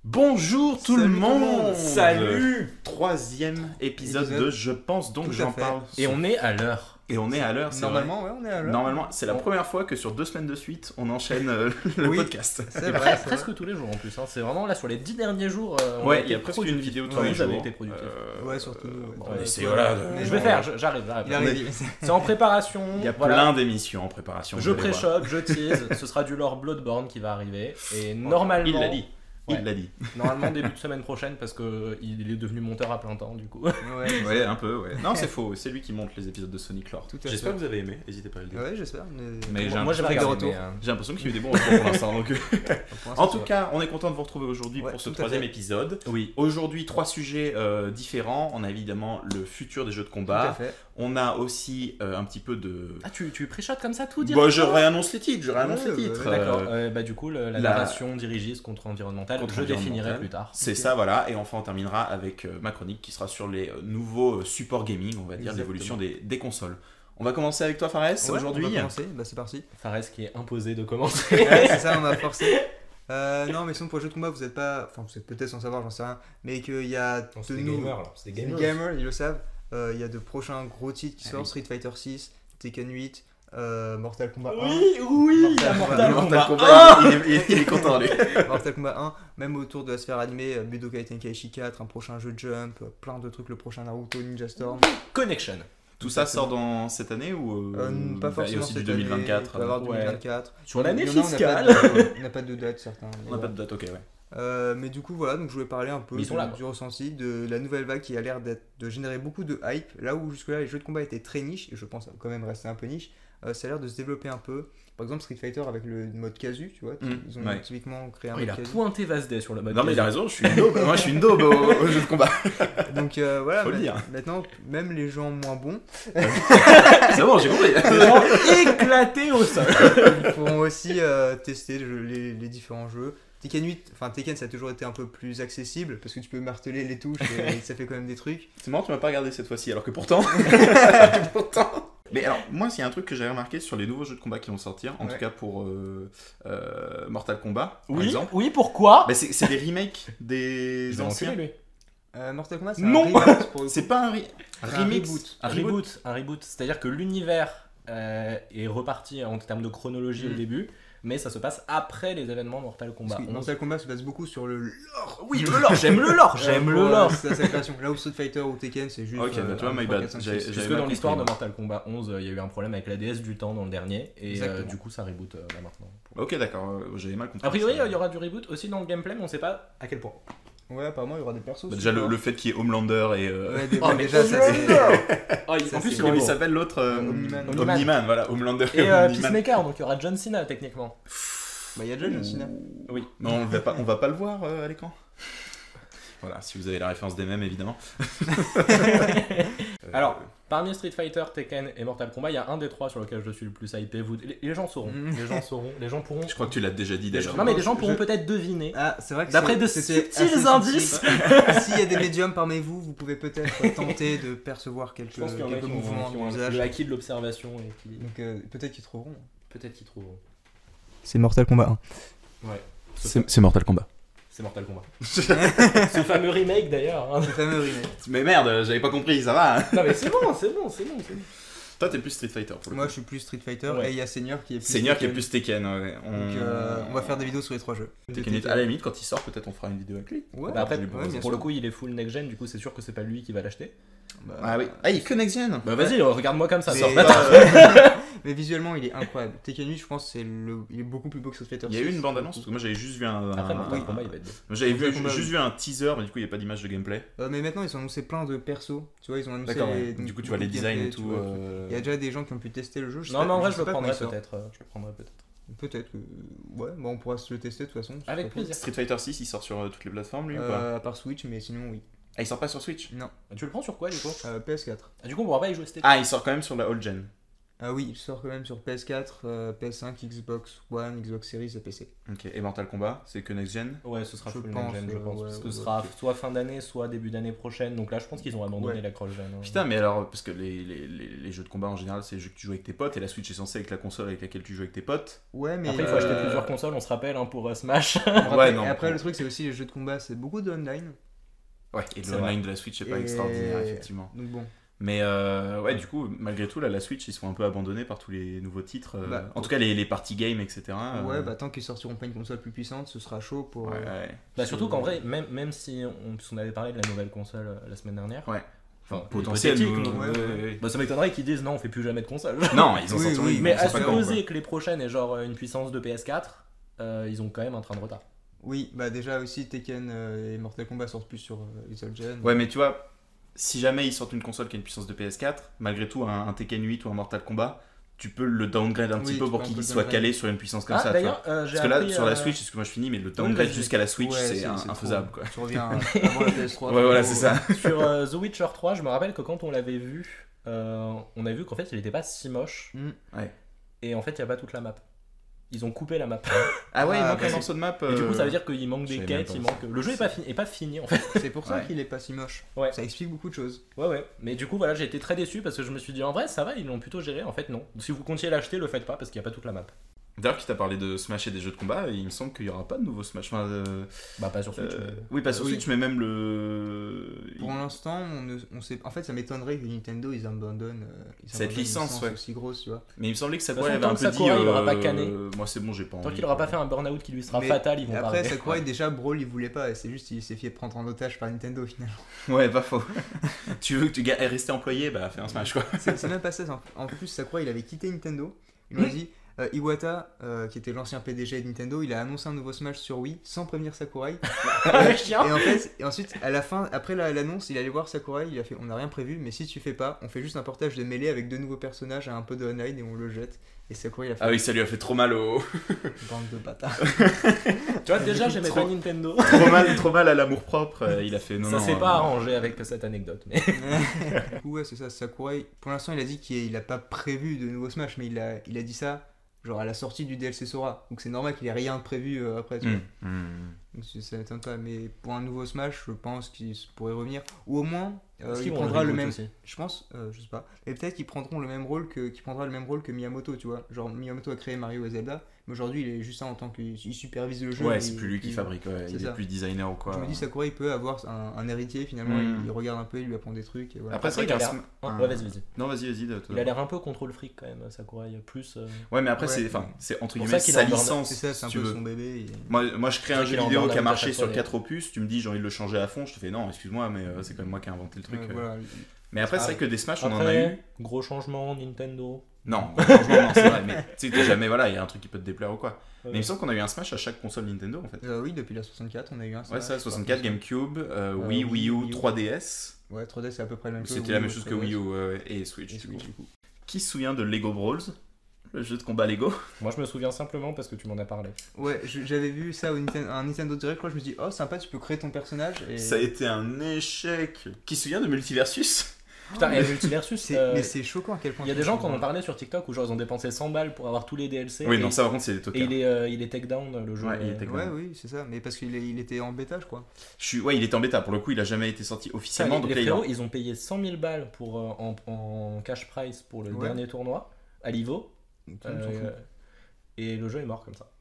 Bonjour tout le Salut tout le monde. monde. Salut. Troisième épisode de Je pense donc Tout à j'en fait. parle. Et on est à l'heure. Et on est à l'heure, c'est Normalement, ouais, on est à vrai. l'heure. Normalement, c'est la Bon. première fois que sur 2 semaines de suite, on enchaîne le Oui. podcast. C'est vrai, c'est Presque vrai. tous les jours en plus. Hein. C'est vraiment là sur les 10 derniers jours. On Ouais, a il y a été presque une productifs. vidéo tous Ouais, les vous avez jours. été productifs. Ouais, surtout nous. ouais. bon, Ouais, c'est- toi, voilà, mais Je vais bon, faire, j'arrive. Il arrive. C'est en préparation. Il y a voilà. plein d'émissions en préparation. Je vous allez voir. pré-chope, je tease. Ce sera du lore Bloodborne qui va arriver. Et normalement. Il l'a dit. Ouais. Il l'a dit. Normalement début de semaine prochaine parce que il est devenu monteur à plein temps du coup. Ouais, Ouais, un peu, ouais. Non, c'est faux. C'est lui qui monte les épisodes de Sonic Lore. tout à J'espère que fait. vous avez aimé. N'hésitez pas à le dire. Ouais, j'espère. Mais j'ai Moi j'ai pas de regardé. retour. mais, J'ai l'impression qu'il y a eu des bons retours pour l'instant. Donc... Pour En l'instant, tout ça cas, on est content de vous retrouver aujourd'hui Ouais, pour ce tout à troisième fait. épisode. Oui. Aujourd'hui, 3 sujets différents. On a évidemment le futur des jeux de va. Tout à combat. fait. On a aussi un petit peu de... Ah tu pré-shotes comme ça tout Bah, directement je réannonce les titres, Ouais, D'accord. Euh, Bah du coup la la- narration dirigiste contre environnementale, contre je définirai environnementale. plus tard. C'est Ok. ça, voilà. Et enfin, on terminera avec ma chronique qui sera sur les nouveaux supports gaming, on va dire, Exactement. l'évolution des consoles. On va commencer avec toi, Fares, Ouais, aujourd'hui. On va commencer. Bah, c'est parti. Fares qui est imposé de commencer. Ouais, c'est ça, on m'a forcé. Non, mais sinon, pour les jeux de combat, vous êtes pas. Enfin, vous êtes peut-être sans savoir, j'en sais rien. Mais qu'il y a C'est de des nouveaux. gamers là, c'est des Les gamers. gamers, ils le savent. Il y a de prochains gros titres qui Ah sortent, oui. Street Fighter 6, Tekken 8, Mortal Kombat 1. Oui, Mortal Mortal Kombat. Kombat. Il est content, lui. Mortal Kombat 1, même autour de la sphère animée, Budokai Tenkaichi 4, un prochain jeu de Jump, plein de trucs, le prochain Naruto, Ninja Storm. Connection. Tout ça sort dans cette année ou Pas il y a forcément aussi du cette année, 2024 il peut y avoir Ouais. 2024. Sur l'année Il y en a, fiscale. On n'a pas de date, certains. mais On n'a pas bon. de date, ok, ouais. Mais du coup, voilà, donc je voulais parler un peu Mais ils sont là, du ressenti, de la nouvelle vague qui a l'air de générer beaucoup de hype. Là où jusque-là les jeux de combat étaient très niche, et je pense quand même rester un peu niche, ça a l'air de se développer un peu. Par exemple, Street Fighter avec le mode casu, tu vois, ils ont ouais. typiquement créé un Oh, il mode a casu. pointé Vasday sur le mode. Non, mais il a raison, je suis une daube. Moi, je suis une daube au jeu de combat. Donc voilà, Faut le dire. maintenant, même les gens moins bons C'est bon, j'ai compris. Éclaté au sol. ils pourront aussi tester les différents jeux. Tekken 8, enfin Tekken ça a toujours été un peu plus accessible parce que tu peux marteler les touches et ça fait quand même des trucs. C'est marrant, tu m'as pas regardé cette fois-ci, alors que pourtant. Pourtant. Mais alors, moi, s'il y a un truc que j'ai remarqué sur les nouveaux jeux de combat qui vont sortir, en Ouais. tout cas pour Mortal Kombat, par Oui, exemple, oui, pourquoi bah, c'est des remakes des Ils ont anciens. enculé, lui. Mortal Kombat c'est Non. un reboot pour le coup. C'est pas un, un remix. reboot. Un reboot. Un reboot. C'est-à-dire que l'univers est reparti en termes de chronologie au Mm. début, mais ça se passe après les événements Mortal Kombat Parce que 11. Mortal Kombat se base beaucoup sur le lore. Oui, le lore, j'aime le lore, j'aime le lore. C'est sa création. Là où Street Fighter ou Tekken c'est juste. Ok, bah, tu vois, my bad. J'avais Puisque mal dans l'histoire de compris, Mortal Kombat 11, il y a eu un problème avec la déesse du temps dans le dernier, et Exactement. du coup ça reboot là maintenant. Ok, d'accord, j'avais mal compris. A priori, il y aura du reboot aussi dans le gameplay, mais on sait pas à quel point. Ouais, apparemment il y aura des persos. Bah, déjà, le fait qu'il y ait Homelander et. Ouais, Oh, mais déjà ça c'est. Ah, En en plus, plus, il comment est il beau. s'appelle l'autre Omni-Man. Omni-Man, voilà, Homelander Et Omni-Man. Peacemaker, donc il y aura John Cena techniquement. Bah il y a déjà John Cena. Oui. Non, on va pas le voir à l'écran. Voilà, si vous avez la référence des mêmes, évidemment. Alors, parmi Street Fighter, Tekken et Mortal Kombat, il y a un des trois sur lequel je suis le plus hypé. Les gens sauront, Mm. les gens pourront. Je crois que tu l'as déjà dit d'ailleurs. Non mais les gens pourront Je- peut-être deviner. Ah, c'est vrai que D'après de c'était subtils assez indices. subtil. S'il y a des médiums parmi vous, vous pouvez peut-être tenter de percevoir quelques, Je pense qu'il y en a quelques qui mouvements ont du visage. le acquis de l'observation et qui Donc peut-être qu'ils trouveront. peut-être qu'ils trouveront. C'est Mortal Kombat 1. Ouais. C'est Mortal Kombat. C'est Mortal Kombat. Ce fameux remake d'ailleurs. hein. Le fameux remake. Mais merde, j'avais pas compris, ça va. Hein. Non mais c'est bon, c'est bon. Toi, t'es plus Street Fighter pour le Moi coup. je suis plus Street Fighter Ouais. et il y a Senior qui est plus. Seigneur qui est Tekken. plus Tekken. Ouais. Donc on va faire des vidéos sur les trois jeux. Tekken 8. À la limite, quand il sort, peut-être on fera une vidéo avec lui. Ouais, Bah après, ouais, bien pour le sûr. coup, il est full next gen, du coup, c'est sûr que c'est pas lui qui va l'acheter. Bah, Ah oui. Ah, il est que Next Gen. Bah vas-y, regarde-moi comme ça. mais, sors. mais visuellement il est incroyable. Tekken 8 je pense il est beaucoup plus beau que Street Fighter. Il y a eu 6. une bande-annonce parce que moi j'avais juste vu un. Après, Mortal oui. Kombat, il va être beau. J'avais Mortal vu, Kombat, juste oui. vu un teaser, mais du coup il n'y a pas d'image de gameplay. Mais maintenant ils ont annoncé plein de persos. Tu vois, ils ont annoncé. D'accord, ouais. donc, Du coup tu vois les beaucoup de designs et gameplay, tu tout. vois. Il y a déjà des gens qui ont pu tester le jeu. sais Non, pas- mais en vrai, sais je le pas prendrai comment il sort. peut-être. Je le prendrai peut-être. Peut-être que. Ouais, bah on pourra se le tester de toute façon. Avec c'est pas plaisir. Street Fighter 6, il sort sur toutes les plateformes lui cool. ou pas À part Switch, mais sinon oui. Ah, il sort pas sur Switch. Non. Tu le prends sur quoi du coup PS4. Du coup, on pourra pas y jouer cet été. Ah, il sort quand même sur la old gen. Ah oui, il sort quand même sur PS4, PS5, Xbox One, Xbox Series et PC. Ok, et Mortal Kombat, c'est que next gen? Ouais, ce sera Je full pense, next gen, je pense. ouais, Parce que ouais, ce sera ok. soit fin d'année, soit début d'année prochaine. Donc là, je pense qu'ils ont abandonné Ouais. la cross-gen. hein. Putain, mais alors, parce que les jeux de combat en général, c'est les jeux que tu joues avec tes potes, et la Switch est censée être la console avec laquelle tu joues avec tes potes. Ouais, mais. Après, il faut acheter plusieurs consoles, on se rappelle, hein, pour Smash. Ouais, non. Et après, le truc, c'est aussi les jeux de combat, c'est beaucoup de online. Ouais, et C'est le online vrai. de la Switch, c'est pas Et- extraordinaire, effectivement. Donc bon. Mais ouais, du coup, malgré tout, là, la Switch, ils sont un peu abandonnés par tous les nouveaux titres. Bah, en tout cas, les party games, etc. Ouais, bah tant qu'ils sortiront pas une console plus puissante, ce sera chaud pour. Ouais, ouais. Bah, surtout qu'en vrai, même si on avait parlé de la nouvelle console la semaine dernière, Ouais. enfin, Potentiel. hypothétique, ouais, ouais, ouais, ouais. bah, ça m'étonnerait qu'ils disent non, on fait plus jamais de console. Non, ils ont Oui, sorti. oui, Mais on à sait pas quand, supposer que les prochaines aient genre une puissance de PS4, ils ont quand même un train de retard. Oui, bah déjà aussi Tekken et Mortal Kombat sortent plus sur les old gen. Ouais, mais tu vois, si jamais ils sortent une console qui a une puissance de PS4, malgré tout, un Tekken 8 ou un Mortal Kombat, tu peux le downgrade un petit Oui, peu tu pour peux un qu'il peu soit le calé sur une puissance comme Ah, ça. Tu vois. d'ailleurs, j'ai Parce que là, appris, sur la Switch, excuse-moi, je finis, mais le vas-y. downgrade jusqu'à la Switch, Ouais, c'est trop- infaisable, quoi. Tu reviens avant la PS3. Ouais, voilà, c'est ça. sur The Witcher 3, je me rappelle que quand on l'avait vu, on a vu qu'en fait, il était pas si moche. Mm. Ouais. Et en fait, il n'y a pas toute la map. Ils ont coupé la map. Ah ouais, il Ah, manque bah, un morceau de map. Et du coup, ça veut dire qu'il manque je des savais même quêtes, pas il ça. manque. Le jeu est pas fini en fait. C'est pour ça Ouais. qu'il est pas si moche. Ouais. Ça explique beaucoup de choses. Ouais, ouais. Mais du coup, voilà, j'ai été très déçu parce que je me suis dit en vrai, ça va, ils l'ont plutôt géré. En fait, non. Si vous comptiez l'acheter, le faites pas parce qu'il n'y a pas toute la map. D'ailleurs, qui t'a parlé de Smash et des jeux de combat, il me semble qu'il y aura pas de nouveau Smash. Enfin, Bah, pas sur Switch. mais- oui, pas sur Oui. Switch, mais même le. Pour l'instant, on sait. En fait, ça m'étonnerait que Nintendo ils abandonnent. Cette licence, ouais. aussi grosse, tu vois. Mais il me semblait que De toute Sakurai façon, avait un tant peu que dit. Sakurai, il aura pas canné. Moi, c'est bon, j'ai pas envie. Tant qu'il aura pas fait un burn-out qui lui sera Mais fatal, ils vont Et pas après, arrêter. Sakurai déjà Brawl il voulait pas. Et c'est juste il s'est fait prendre en otage par Nintendo finalement. Ouais, pas faux. Tu veux que tu est resté employé, bah fais un Smash quoi. C'est même pas ça. En plus, Sakurai il avait quitté Nintendo. Il m'a dit. Iwata, qui était l'ancien PDG de Nintendo, il a annoncé un nouveau Smash sur Wii sans prévenir Sakurai. Chiant. Et en fait, et ensuite, à la fin, après l'annonce, il allait voir Sakurai, il a fait on n'a rien prévu, mais si tu fais pas, on fait juste un portage de mêlée avec deux nouveaux personnages et un peu de online et on le jette. Et Sakurai il a fait Ah oui, ça lui a fait trop mal au. bande de bâtards. Tu vois, déjà, j'aimais Trop- pas Nintendo. trop mal à l'amour propre. Il a fait non. Ça non, s'est pas arrangé avec cette anecdote. Mais... Du coup, ouais, c'est ça, Sakurai. Pour l'instant, il a dit qu'il a pas prévu de nouveau Smash, mais il a dit ça genre à la sortie du DLC Sora. Donc c'est normal qu'il ait rien de prévu après. Tu vois. Donc ça m'étonne pas, mais pour un nouveau Smash, je pense qu'il pourrait revenir. Ou au moins, Est-ce il qu'ils vont prendra le reboot même. aussi Je pense, je sais pas. Mais peut-être qu'ils prendront le même rôle qu'il prendra le même rôle que Miyamoto, tu vois. Genre Miyamoto a créé Mario et Zelda, mais aujourd'hui il est juste ça en tant qu'il supervise le jeu. Ouais, et- c'est plus lui qui et- fabrique, ouais. c'est Il est ça. plus designer ou quoi. Je me dis Sakurai il peut avoir un héritier finalement, Mm. il regarde un peu, il lui apprend des trucs et voilà. Après, c'est Après, vrai il a qu'un l'air- Sm- Ouais, vas-y. Non, vas-y, toi. Il a l'air un peu contrôle fric quand même, Sakurai. Plus. Ouais, mais après, Ouais. c'est entre Pour guillemets ça qu'il sa a un burn- licence. C'est ça, c'est un si peu tu veux. son bébé. et- Moi, je crée C'est un vrai jeu qu'il est en vidéo qui a burn-out à marché chaque sur fois, 4 opus, tu me dis j'ai envie de le changer à fond, je te fais non, excuse-moi, mais c'est quand même moi qui ai inventé le truc. Voilà. Mais après, c'est vrai que des Smash, on en a Après, eu. gros changement, Nintendo. Non, franchement, non, c'est vrai, mais tu sais, t'es jamais, voilà, il y a un truc qui peut te déplaire ou quoi. Ouais. Mais il me semble qu'on a eu un Smash à chaque console Nintendo en fait. Oui, depuis la 64, on a eu un Ouais, Smash. ça, 64, GameCube, Wii, Wii, Wii U, Wii U. 3DS. Ouais, 3DS c'est à peu près la même chose. C'était la même chose que Wii U et Switch. Et du coup. Switch, du coup. Qui se souvient de Lego Brawls, le jeu de combat Lego? Moi, je me souviens simplement parce que tu m'en as parlé. Ouais, j'avais vu ça au un Nintendo Direct, je me suis dit, oh sympa, tu peux créer ton personnage. Et... Ça a été un échec. Qui se souvient de Multiversus? Putain, et Multiversus, Mais c'est choquant à quel point. il y a des gens qui en ont parlé sur TikTok où genre ils ont dépensé 100 balles pour avoir tous les DLC. Oui, et, non, ça par contre, c'est des et tocards. il est take down le jeu. Ouais, il est take down. Ouais, oui, c'est ça, mais parce qu'il était en bêta, je crois. Ouais, il était en bêta, pour le coup, il a jamais été sorti Putain, officiellement. Donc les là, il est en- frérots, ils ont payé 100 000 balles pour, en cash price pour le Ouais. dernier tournoi à l'Ivo. Tout le monde s'en fout. Et le jeu est mort comme ça.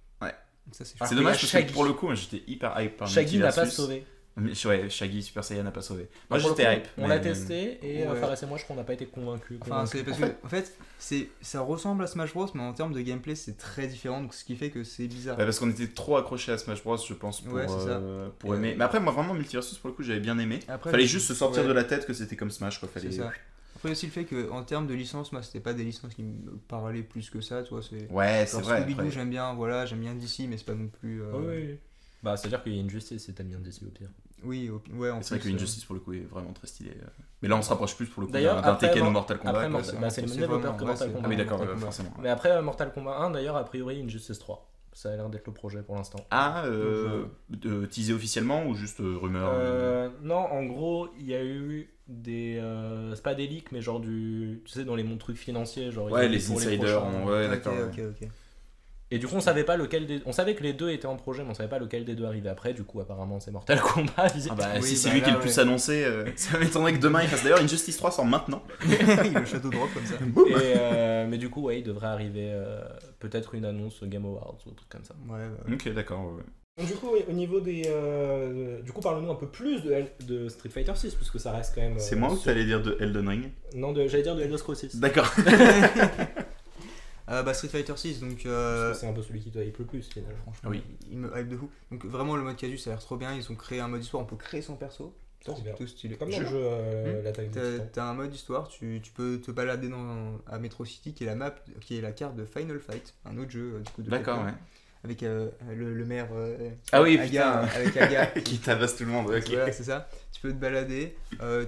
Ça, c'est Ah, C'est il y dommage a parce Shaggy. que pour le coup, moi, j'étais hyper hype par Shaggy n'a pas Multiversus. sauvé. Mais, ouais, Shaggy Super Saiyan n'a pas sauvé. Moi, Pour le j'étais coup, hype. On mais- l'a testé et Ouais. Fares et moi, je crois qu'on n'a pas été convaincus. Enfin, c'est parce que, en fait, ça ressemble à Smash Bros, mais en termes de gameplay, c'est très différent, donc ce qui fait que c'est bizarre. Ouais, parce qu'on était trop accrochés à Smash Bros, je pense, pour, Ouais, c'est ça. pour aimer. Mais après, moi, vraiment, Multiversus, pour le coup, j'avais bien aimé. Après, Fallait le- juste se sortir ouais. de la tête que c'était comme Smash, quoi. C'est Fallait... ça. Après aussi le fait que en termes de licence, moi c'était pas des licences qui me parlaient plus que ça, tu vois, c'est Ouais, c'est genre vrai. Scooby-Doo, après. j'aime bien, voilà, j'aime bien DC, mais c'est pas non plus Oui. Bah, c'est-à-dire qu'il y a une justice et t'aimes bien DC au pire. Oui, ouais, en C'est vrai plus, que Injustice, pour le coup, est vraiment très stylé. Mais là, on se rapproche plus, pour le coup, D'ailleurs, d'un après, Tekken ou Mor- Mortal Kombat. après, quoi. Mortal- bah, c'est le même c'est développeur vraiment- que ouais, Mortal c'est- Kombat. Ah oui, d'accord, Mortal Kombat. forcément. Mais après Mortal Kombat 1, d'ailleurs, a priori, Injustice 3. Ça a l'air d'être le projet pour l'instant. Ah, teasé officiellement ou juste rumeur Non, en gros, il y a eu des... c'est pas des leaks, mais genre du... Tu sais, dans les trucs financiers, genre... Ouais, ils les disent pour insiders, prochains. ouais, d'accord. Ok. Et du coup, on savait pas lequel des... On savait que les deux étaient en projet, mais on savait pas lequel des deux arrivait après. Du coup, apparemment, c'est Mortal Kombat. Ah bah, Oui, si c'est bah lui là, qui est le plus ouais. annoncé, ça m'étonnerait que demain il fasse. D'ailleurs, Injustice 3 sort maintenant. Il le château drop comme ça. Mais du coup, ouais, il devrait arriver peut-être une annonce Game Awards ou un truc comme ça. Ouais. Ok, d'accord. Ouais. Donc, du coup, au niveau des... Du coup, parle-nous un peu plus de Street Fighter 6, puisque ça reste quand même... C'est moi ou t'allais dire de Elden Ring? Non, j'allais dire de Elder Scrolls 6. D'accord. Street Fighter 6, donc Parce que c'est un peu celui qui te hype le plus, finalement. franchement, Oui. il me hype de fou. Donc vraiment, le mode casu, ça a l'air trop bien. Ils ont créé un mode histoire, on peut créer son perso. Ça, Oh, c'est bien. plutôt stylé. Comme dans le jeu l'attaque des Titans. T'as un mode histoire, tu peux te balader à Metro City, qui est la map, qui est la carte de Final Fight, un autre jeu du coup de D'accord, Capcom, ouais. avec le maire Ah oui, Aga, putain. avec Aga. Qui tabasse tout le monde, ok. Voilà, c'est ça. Tu peux te balader,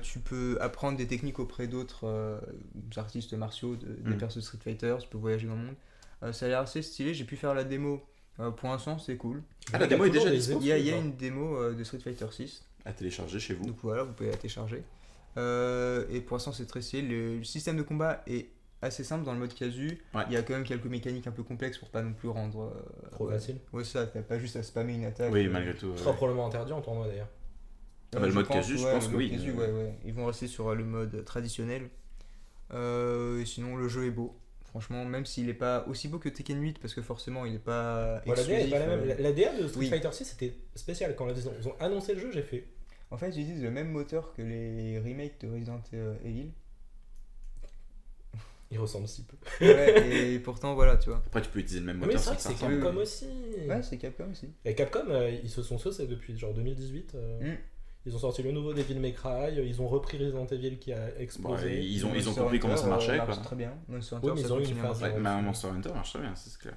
tu peux apprendre des techniques auprès d'autres artistes martiaux, des persos de Street Fighter, tu peux voyager dans le monde. Ça a l'air assez stylé, j'ai pu faire la démo. Pour l'instant, c'est cool. Ah, la démo est déjà dispo. dispo. Il y a une démo de Street Fighter 6. À télécharger chez vous. Donc voilà, vous pouvez la télécharger. Et pour l'instant, c'est très stylé. Le système de combat est assez simple dans le mode casu. Ouais. Il y a quand même quelques mécaniques un peu complexes pour pas non plus rendre. Trop facile. Ouais, ça, t'as pas juste à spammer une attaque. Oui, malgré tout. Ce sera probablement interdit en tournoi d'ailleurs. Ah bah, le Je mode pense, casu, je ouais, pense le que mode oui. casu, ouais. Ils vont rester sur le mode traditionnel. Et sinon, le jeu est beau. Franchement, même s'il est pas aussi beau que Tekken 8, parce que forcément, il est pas La DA est exclusif. pas la même. La DA de Street oui. Fighter 6 c'était spécial. Quand ils ont annoncé le jeu, j'ai fait. En fait, ils utilisent le même moteur que les remakes de Resident Evil. Il ressemble si peu. Ouais, et pourtant, voilà, tu vois. Après, tu peux utiliser le même Mais moteur c'est vrai sans que que c'est ça ressemble. Capcom aussi. Ouais, c'est Capcom aussi. Et Capcom, ils se sont saucés depuis genre 2018. Ils ont sorti le nouveau Devil May Cry, ils ont repris Resident Evil qui a explosé. Ouais, ils ont Monster compris comment ça Hunter, marchait, marche quoi. très bien. Monster Hunter, Ouais, mais ça ils ont eu continue une à phase, marcher. Ouais, mais Monster Hunter marche très bien, c'est clair.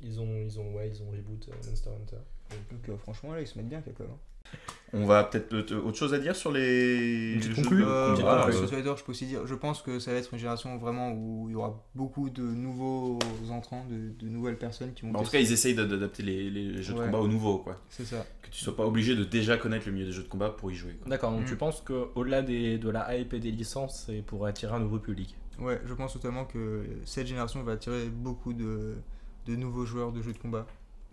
Ils ont reboot Monster Hunter. Donc franchement, là, ils se mettent bien Capcom. On va peut-être autre chose à dire sur les Une petite jeux conclue. de combat, Ah, Street Fighter, je peux aussi dire, je pense que ça va être une génération vraiment où il y aura beaucoup de nouveaux entrants, de nouvelles personnes qui vont En tout cas, ils essayent d'adapter les jeux de Ouais. combat au nouveau, quoi. c'est ça. Que tu sois pas obligé de déjà connaître le milieu des jeux de combat pour y jouer, quoi. D'accord, donc tu penses qu'au-delà de la hype et des licences, c'est pour attirer un nouveau public. Ouais, je pense totalement que cette génération va attirer beaucoup de nouveaux joueurs de jeux de combat.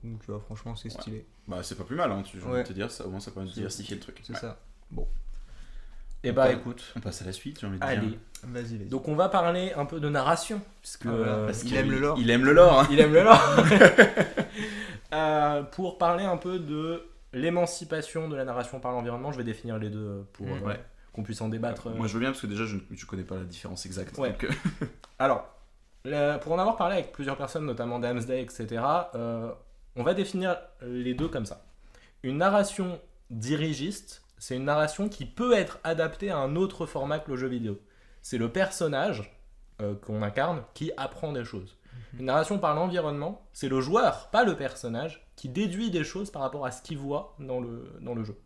Donc franchement, c'est stylé. Bah, c'est pas plus mal, hein, j'ai envie Ouais. de te dire, ça, au moins ça permet de diversifier le truc. C'est Ouais. ça. Et bah Ouais. écoute, On passe à la suite, j'ai envie de allez. dire. Vas-y. Donc on va parler un peu de narration, puisque voilà. Parce Il qu'il aime le lore. Il aime le lore, hein. il aime le lore. Pour parler un peu de l'émancipation de la narration par l'environnement, je vais définir les deux pour Ouais. qu'on puisse en débattre. Moi, je veux bien parce que déjà, je connais pas la différence exacte. Ouais. Donc, Alors, pour en avoir parlé avec plusieurs personnes, notamment Damsday, etc., on va définir les deux comme ça. Une narration dirigiste, c'est une narration qui peut être adaptée à un autre format que le jeu vidéo. C'est le personnage qu'on incarne qui apprend des choses. Une narration par l'environnement, c'est le joueur, pas le personnage, qui déduit des choses par rapport à ce qu'il voit dans le jeu.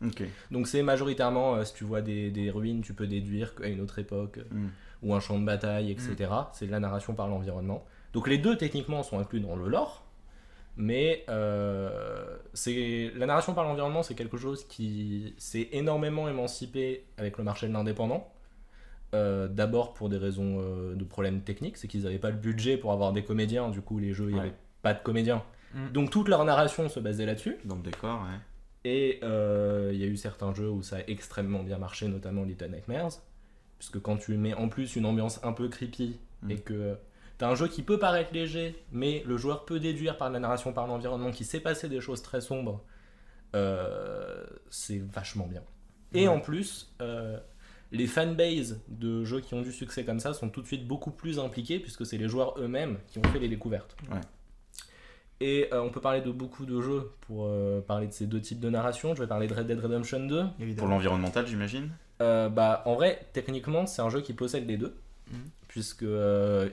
ok. Donc c'est majoritairement, si tu vois des ruines, tu peux déduire qu'à une autre époque, ou un champ de bataille, etc. C'est de la narration par l'environnement. Donc les deux, techniquement, sont inclus dans le lore, mais la narration par l'environnement, c'est quelque chose qui s'est énormément émancipé avec le marché de l'indépendant. D'abord pour des raisons de problèmes techniques, c'est qu'ils n'avaient pas le budget pour avoir des comédiens, du coup les jeux, il n'y avait pas de comédiens. Donc toute leur narration se basait là-dessus. Dans le décor, ouais. Et il y a eu certains jeux où ça a extrêmement bien marché, notamment Little Nightmares, puisque quand tu mets en plus une ambiance un peu creepy et que t'as un jeu qui peut paraître léger, mais le joueur peut déduire par la narration, par l'environnement, qu'il s'est passé des choses très sombres, c'est vachement bien. Et en plus, les fanbases de jeux qui ont du succès comme ça sont tout de suite beaucoup plus impliqués, puisque c'est les joueurs eux-mêmes qui ont fait les découvertes. Ouais. Et on peut parler de beaucoup de jeux pour parler de ces deux types de narration. Je vais parler de Red Dead Redemption 2. Pour Évidemment. l'environnemental, j'imagine. En vrai, techniquement, c'est un jeu qui possède les deux, puisque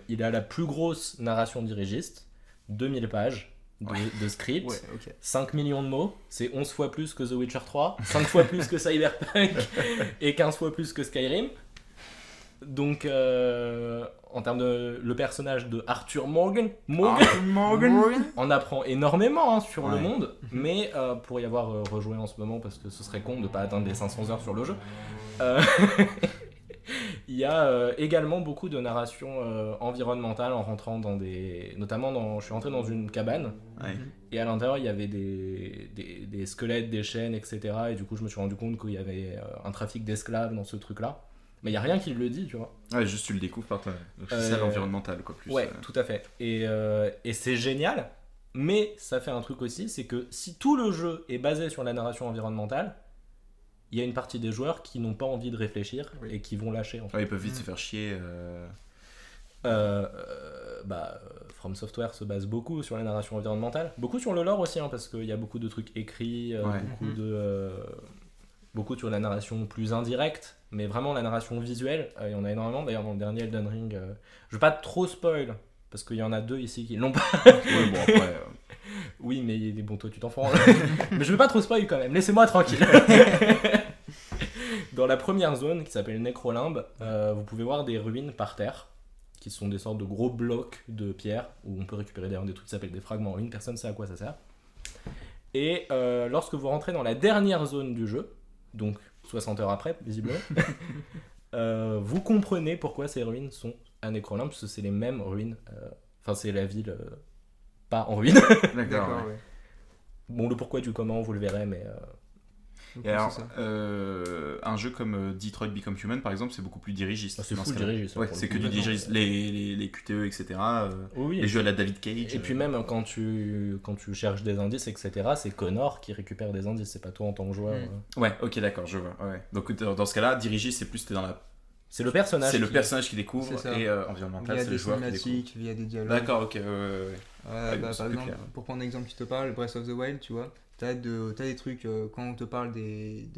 il a la plus grosse narration dirigiste, 2000 pages de script, Ouais, ok. 5 millions de mots, c'est 11 fois plus que The Witcher 3, 5 fois plus que Cyberpunk et 15 fois plus que Skyrim. Donc, en termes de le personnage de Arthur Morgan, on apprend énormément sur le monde, mais pour y avoir rejoué en ce moment, parce que ce serait con de ne pas atteindre les 500 heures sur le jeu, il y a également beaucoup de narration environnementale en rentrant dans des... Notamment, je suis rentré dans une cabane, et à l'intérieur, il y avait des squelettes, des chaînes, etc. Et du coup, je me suis rendu compte qu'il y avait un trafic d'esclaves dans ce truc-là. Mais il n'y a rien qui le dit, tu vois. Ouais, juste tu le découvres par toi. Donc c'est ça l'environnemental, quoi. Plus, ouais, tout à fait. Et c'est génial, mais ça fait un truc aussi, c'est que si tout le jeu est basé sur la narration environnementale, il y a une partie des joueurs qui n'ont pas envie de réfléchir et qui vont lâcher. En fait. Ouais, ils peuvent vite se faire chier. From Software se base beaucoup sur la narration environnementale, beaucoup sur le lore aussi, parce qu'il y a beaucoup de trucs écrits, beaucoup sur la narration plus indirecte, mais vraiment la narration visuelle, il y en a énormément. D'ailleurs, dans le dernier Elden Ring, je vais pas trop spoil, parce qu'il y en a 2 ici qui l'ont pas. Ouais, bon, après, oui, mais bon, toi tu t'en fous. Mais je vais pas trop spoil quand même, laissez-moi tranquille. Dans la première zone, qui s'appelle Necrolimbe, vous pouvez voir des ruines par terre, qui sont des sortes de gros blocs de pierre, où on peut récupérer d'ailleurs des trucs qui s'appellent des fragments en ruine, personne ne sait à quoi ça sert. Et lorsque vous rentrez dans la dernière zone du jeu, donc 60 heures après, visiblement, vous comprenez pourquoi ces ruines sont à Necrolimbe, parce que c'est les mêmes ruines, c'est la ville pas en ruine. D'accord, ouais. Bon, le pourquoi du comment, vous le verrez, mais... Et alors, un jeu comme Detroit Become Human, par exemple, c'est beaucoup plus dirigiste. C'est full dirigiste. Ouais, c'est que du dirigiste. Les QTE, etc. Les jeux à la David Cage. Et puis même quand tu cherches des indices, etc., c'est Connor qui récupère des indices, c'est pas toi en tant que joueur. Ouais, ok, d'accord, je vois. Ouais. Donc dans ce cas-là, dirigiste, c'est plus t'es dans la... C'est le personnage. C'est le personnage qui découvre, et environnemental, c'est le joueur qui découvre. Via des dialogues. D'accord, ok, par exemple, pour prendre l'exemple qui te parle, Breath of the Wild, tu vois, t'as des trucs, quand on te parle du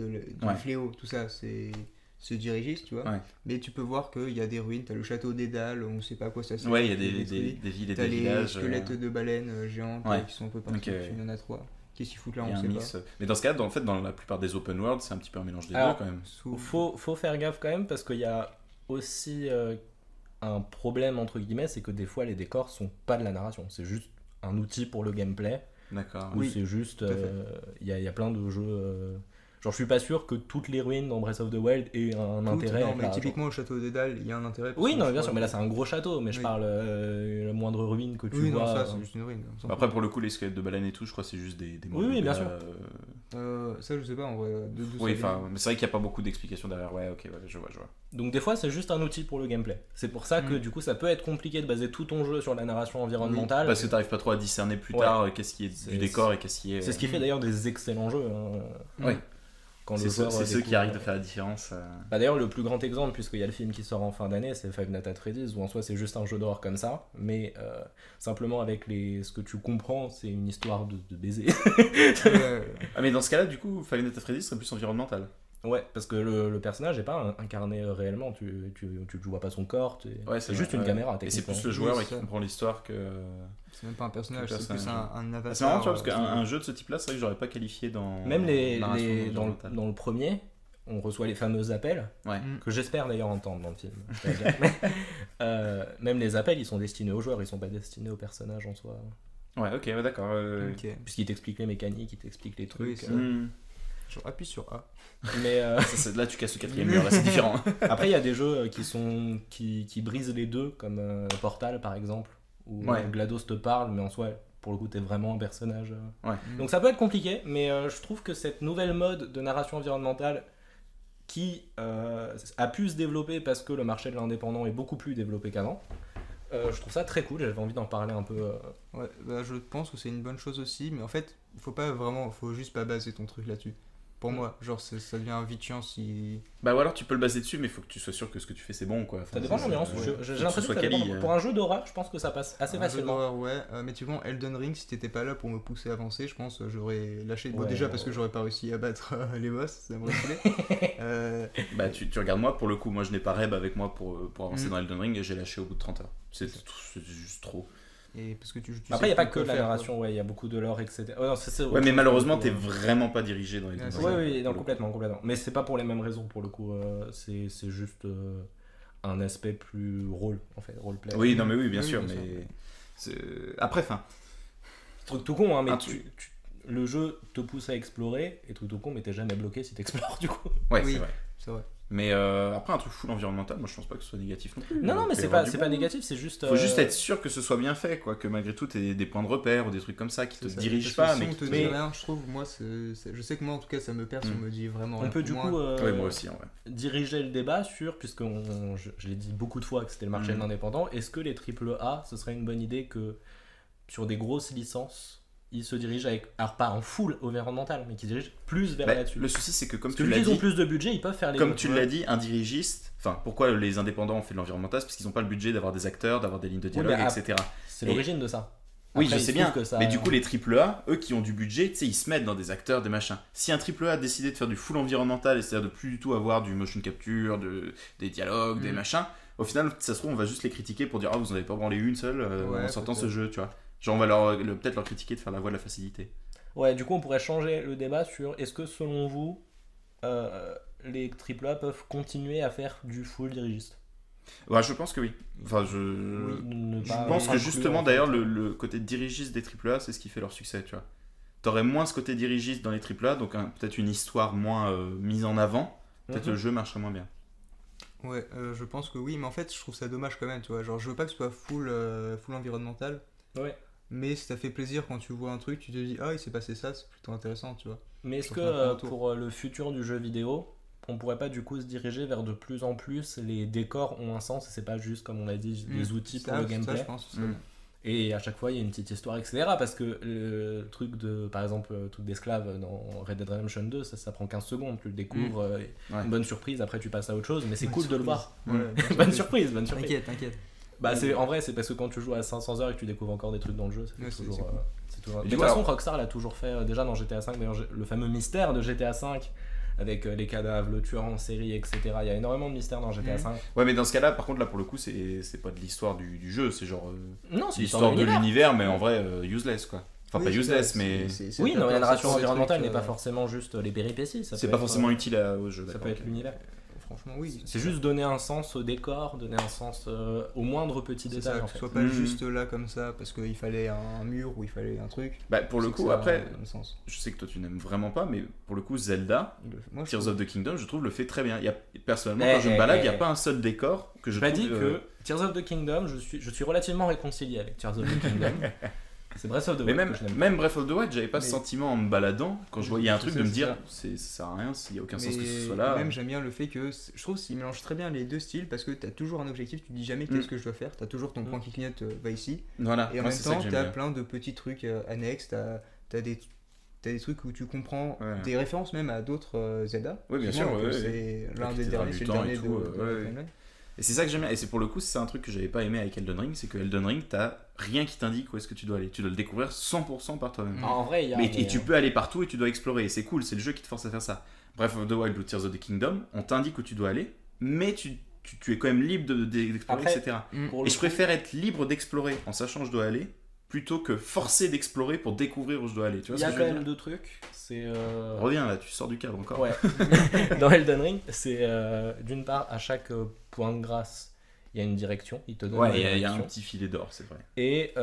fléau, tout ça, c'est dirigiste, tu vois. Ouais. Mais tu peux voir qu'il y a des ruines, t'as le château d'Édale, on sait pas à quoi ça sert. Ouais, il y a des villes et des villages. T'as les squelettes de baleines géantes qui sont un peu partout, il y en a 3. Qu'est-ce qu'ils foutent là, on sait pas. Mais dans ce cas, dans la plupart des open world, c'est un petit peu un mélange des deux quand même. Faut faire gaffe quand même, parce qu'il y a aussi un problème entre guillemets, c'est que des fois les décors sont pas de la narration, c'est juste un outil pour le gameplay. D'accord. Oui, c'est juste il y a plein de jeux genre je suis pas sûr que toutes les ruines dans Breath of the Wild aient un intérêt. Non, mais typiquement au château d'Édale, il y a un intérêt. Oui, non, bien sûr, mais là c'est un gros château, mais je parle la moindre ruine que tu vois. Oui, non, ça c'est juste une ruine. Après pour le coup les squelettes de baleines et tout, je crois que c'est juste des oui, bien sûr. Ça je sais pas en vrai. Oui, enfin, mais c'est vrai qu'il n'y a pas beaucoup d'explications derrière. Ouais, ok, je vois. Donc des fois c'est juste un outil pour le gameplay. C'est pour ça que du coup ça peut être compliqué de baser tout ton jeu sur la narration environnementale. Parce que t'arrives pas trop à discerner plus tard qu'est-ce qui est du décor et qu'est-ce qui est... C'est ce qui fait d'ailleurs des excellents jeux. Ouais. C'est ceux qui arrivent à faire la différence. D'ailleurs, le plus grand exemple, puisqu'il y a le film qui sort en fin d'année, c'est Five Nights at Freddy's, où en soi c'est juste un jeu d'horreur comme ça, mais simplement avec ce que tu comprends, c'est une histoire de baiser. Mais dans ce cas-là, du coup, Five Nights at Freddy's serait plus environnemental. Ouais, parce que le personnage n'est pas incarné réellement, tu ne vois pas son corps, c'est juste une caméra. Et c'est plus le joueur qui comprend l'histoire que... C'est même pas un personnage, c'est plus un avatar. C'est marrant, tu vois, parce qu'un jeu de ce type-là, c'est vrai que j'aurais pas qualifié dans... Même dans le premier, on reçoit les fameux appels, que j'espère d'ailleurs entendre dans le film. Même les appels, ils sont destinés aux joueurs, ils sont pas destinés aux personnages en soi. Ouais, ok, d'accord. Puisqu'ils t'expliquent les mécaniques, ils t'expliquent les trucs. Genre appuie sur A. Mais là tu casses le quatrième mur, là c'est différent. Après il y a des jeux qui brisent les deux, comme Portal par exemple, où GLaDOS te parle, mais en soi pour le coup t'es vraiment un personnage. Donc ça peut être compliqué, mais je trouve que cette nouvelle mode de narration environnementale qui a pu se développer parce que le marché de l'indépendant est beaucoup plus développé qu'avant, je trouve ça très cool, j'avais envie d'en parler un peu. Je pense que c'est une bonne chose aussi, mais en fait faut juste pas baser ton truc là-dessus. Pour moi, genre ça devient vite chiant si... ou alors tu peux le baser dessus, mais il faut que tu sois sûr que ce que tu fais c'est bon, quoi. Ça dépend de l'ambiance, j'ai l'impression que ça dépend. Pour un jeu d'horreur, je pense que ça passe assez facilement. Un jeu d'horreur, mais tu vois, Elden Ring, si t'étais pas là pour me pousser à avancer, je pense j'aurais lâché. Déjà parce que j'aurais pas réussi à battre les boss, ça m'aurait saoulé. Tu regardes moi, pour le coup, moi je n'ai pas Reb avec moi pour avancer dans Elden Ring et j'ai lâché au bout de 30 heures. C'est juste trop. Et parce que tu après il n'y a pas que la narration, il y a beaucoup de lore, etc. Mais malheureusement t'es vraiment pas dirigé dans les deux. Oui, complètement. Mais c'est pas pour les mêmes raisons pour le coup, c'est juste un aspect plus rôle, en fait, roleplay. Oui, non, mais oui, bien Oui, sûr, bien mais. Après, enfin. Truc tout con, hein, mais Un le jeu te pousse à explorer, et truc tout con, mais t'es jamais bloqué si t'explores, du coup. Ouais, Oui. c'est vrai. C'est vrai. Mais après, un truc full environnemental, moi je pense pas que ce soit négatif non plus. Non, mais Peut y c'est avoir pas, du c'est bon. pas négatif, c'est juste... Faut juste être sûr que ce soit bien fait, quoi, que malgré tout t'aies des points de repère ou des trucs comme ça qui te C'est ça. dirigent Parce pas, que mais si on qui te te. dit rien, je trouve, moi, je sais que moi, en tout cas, ça me perd si on me dit vraiment On rien. peut du Moi, coup Ouais, moi aussi en vrai. diriger le débat sur, puisque je l'ai dit beaucoup de fois que c'était le marché de l'indépendant, est-ce que les AAA, ce serait une bonne idée que sur des grosses licences, ils se dirigent avec, alors pas en full environnemental, mais qu'ils dirigent plus vers là-dessus. Le souci c'est que comme Parce tu que vu l'as qu'ils ont dit, plus de budget, ils peuvent faire les comme deux. tu l'as dit, un dirigiste, enfin pourquoi les indépendants ont fait de l'environnemental, c'est parce qu'ils n'ont pas le budget d'avoir des acteurs, d'avoir des lignes de dialogue, mais etc. C'est l'origine de ça. Oui, Après, je il sais se bien, trouve que ça- mais du coup les AAA, eux qui ont du budget, tu sais, ils se mettent dans des acteurs, des machins. Si un AAA a décidé de faire du full environnemental, c'est-à-dire de plus du tout avoir du motion capture, des dialogues, des machins, au final, ça se trouve, on va juste les critiquer pour dire « Ah, vous n'en avez pas branlé une seule Ouais, en sortant ce peut-être. jeu », tu vois. Genre, on va peut-être leur critiquer de faire la voie de la facilité. Ouais, du coup, on pourrait changer le débat sur est-ce que selon vous, les AAA peuvent continuer à faire du full dirigiste. Ouais, je pense que oui. Enfin, Ne je pas pense que inclure, justement, en fait. d'ailleurs, le côté dirigiste des AAA, c'est ce qui fait leur succès, tu vois. T'aurais moins ce côté dirigiste dans les AAA, donc peut-être une histoire moins mise en avant, peut-être le jeu marcherait moins bien. Ouais, je pense que oui, mais en fait, je trouve ça dommage quand même, tu vois. Genre, je veux pas que ce soit full environnemental, Ouais. mais ça fait plaisir quand tu vois un truc, tu te dis, ah, il s'est passé ça, c'est plutôt intéressant, tu vois. Mais est-ce Je que trouve un retour. pour le futur du jeu vidéo, on pourrait pas du coup se diriger vers de plus en plus les décors ont un sens et c'est pas juste comme on l'a dit des outils pour Ça, le ça, gameplay. je pense. que c'est bien. Et à chaque fois il y a une petite histoire etc. Parce que le truc de par exemple le truc d'esclave dans Red Dead Redemption 2 ça prend 15 secondes, tu le découvres, Ouais. une bonne surprise, après tu passes à autre chose mais c'est Bonne cool de le surprise. voir. Ouais, Bonne surprise. T'inquiète. Bah en vrai c'est parce que quand tu joues à 500 heures et que tu découvres encore des trucs dans le jeu, Ouais, c'est toujours, c'est cool. c'est toujours... Et Mais du de coup, toute façon Rockstar l'a toujours fait déjà dans GTA 5, d'ailleurs le fameux mystère de GTA 5 avec les cadavres, le tueur en série, etc. Il y a énormément de mystères dans GTA 5. Ouais, mais dans ce cas-là, par contre, là pour le coup, c'est pas de l'histoire du jeu, c'est genre Non, c'est l'histoire de l'univers. l'univers, mais en vrai useless quoi. Enfin, Oui, pas c'est useless, ça, mais c'est Oui, top, non, la hein, narration c'est des environnementale trucs, n'est pas forcément juste les péripéties. Ça c'est peut pas être, forcément utile au jeu. Ça d'accord, peut être ok. l'univers. Franchement, oui. C'est juste donner un sens au décor, donner un sens au moindre petit C'est détail ça, en que ce fait. soit pas juste là comme ça parce qu'il fallait un mur ou il fallait un truc. Bah, pour le C'est que coup, ça a après, un sens. je sais que toi tu n'aimes vraiment pas, mais pour le coup, Zelda, Moi, je Tears trouve- of the Kingdom, je trouve le fait très bien. Personnellement, Eh, quand je me eh, balade, eh, il n'y a eh. pas un seul décor que je Je m'as trouve. dit que Tears of the Kingdom, je suis relativement réconcilié avec Tears of the Kingdom. C'est Breath of the Mais Wild que je n'aime pas. même Breath of the Wild, j'avais pas ce Mais- sentiment en me baladant quand je voyais un truc C'est de me ça, dire ça sert à rien s'il n'y a aucun sens que ce Mais soit là. même j'aime bien le fait que je trouve qu'il mélange très bien les deux styles parce que t'as toujours un objectif, tu te dis jamais qu'est-ce que je dois faire, t'as toujours ton point qui clignote, va ici, Voilà, et en moi, même c'est ça temps que j'aime t'as bien. plein de petits trucs annexes, t'as des trucs où tu comprends Ouais. des références même à d'autres Zelda. Oui, bien Souvent, sûr, donc, ouais, c'est l'un La des cathédrale derniers, du c'est le temps dernier et de tout, la ouais. timeline. Et c'est ça que j'aime bien. Et c'est pour le coup, c'est un truc que j'avais pas aimé avec Elden Ring, c'est que Elden Ring, t'as rien qui t'indique où est-ce que tu dois aller. Tu dois le découvrir 100% par toi-même. En vrai, il y a. Et tu peux aller partout et tu dois explorer. Et c'est cool, c'est le jeu qui te force à faire ça. Breath of the Wild ou Tears of the Kingdom, on t'indique où tu dois aller, mais tu es quand même libre d'explorer, Après, etc. pour le Et je coup, préfère être libre d'explorer en sachant où je dois aller, plutôt que forcer d'explorer pour découvrir où je dois aller. Tu vois il y ce a que je quand veux même dire deux trucs. C'est. Reviens là, tu sors du cadre encore. Ouais. Dans Elden Ring, c'est d'une part, à chaque point de grâce, il y a une direction. Il te donne Ouais, une il y a un direction. petit filet d'or, c'est vrai. Et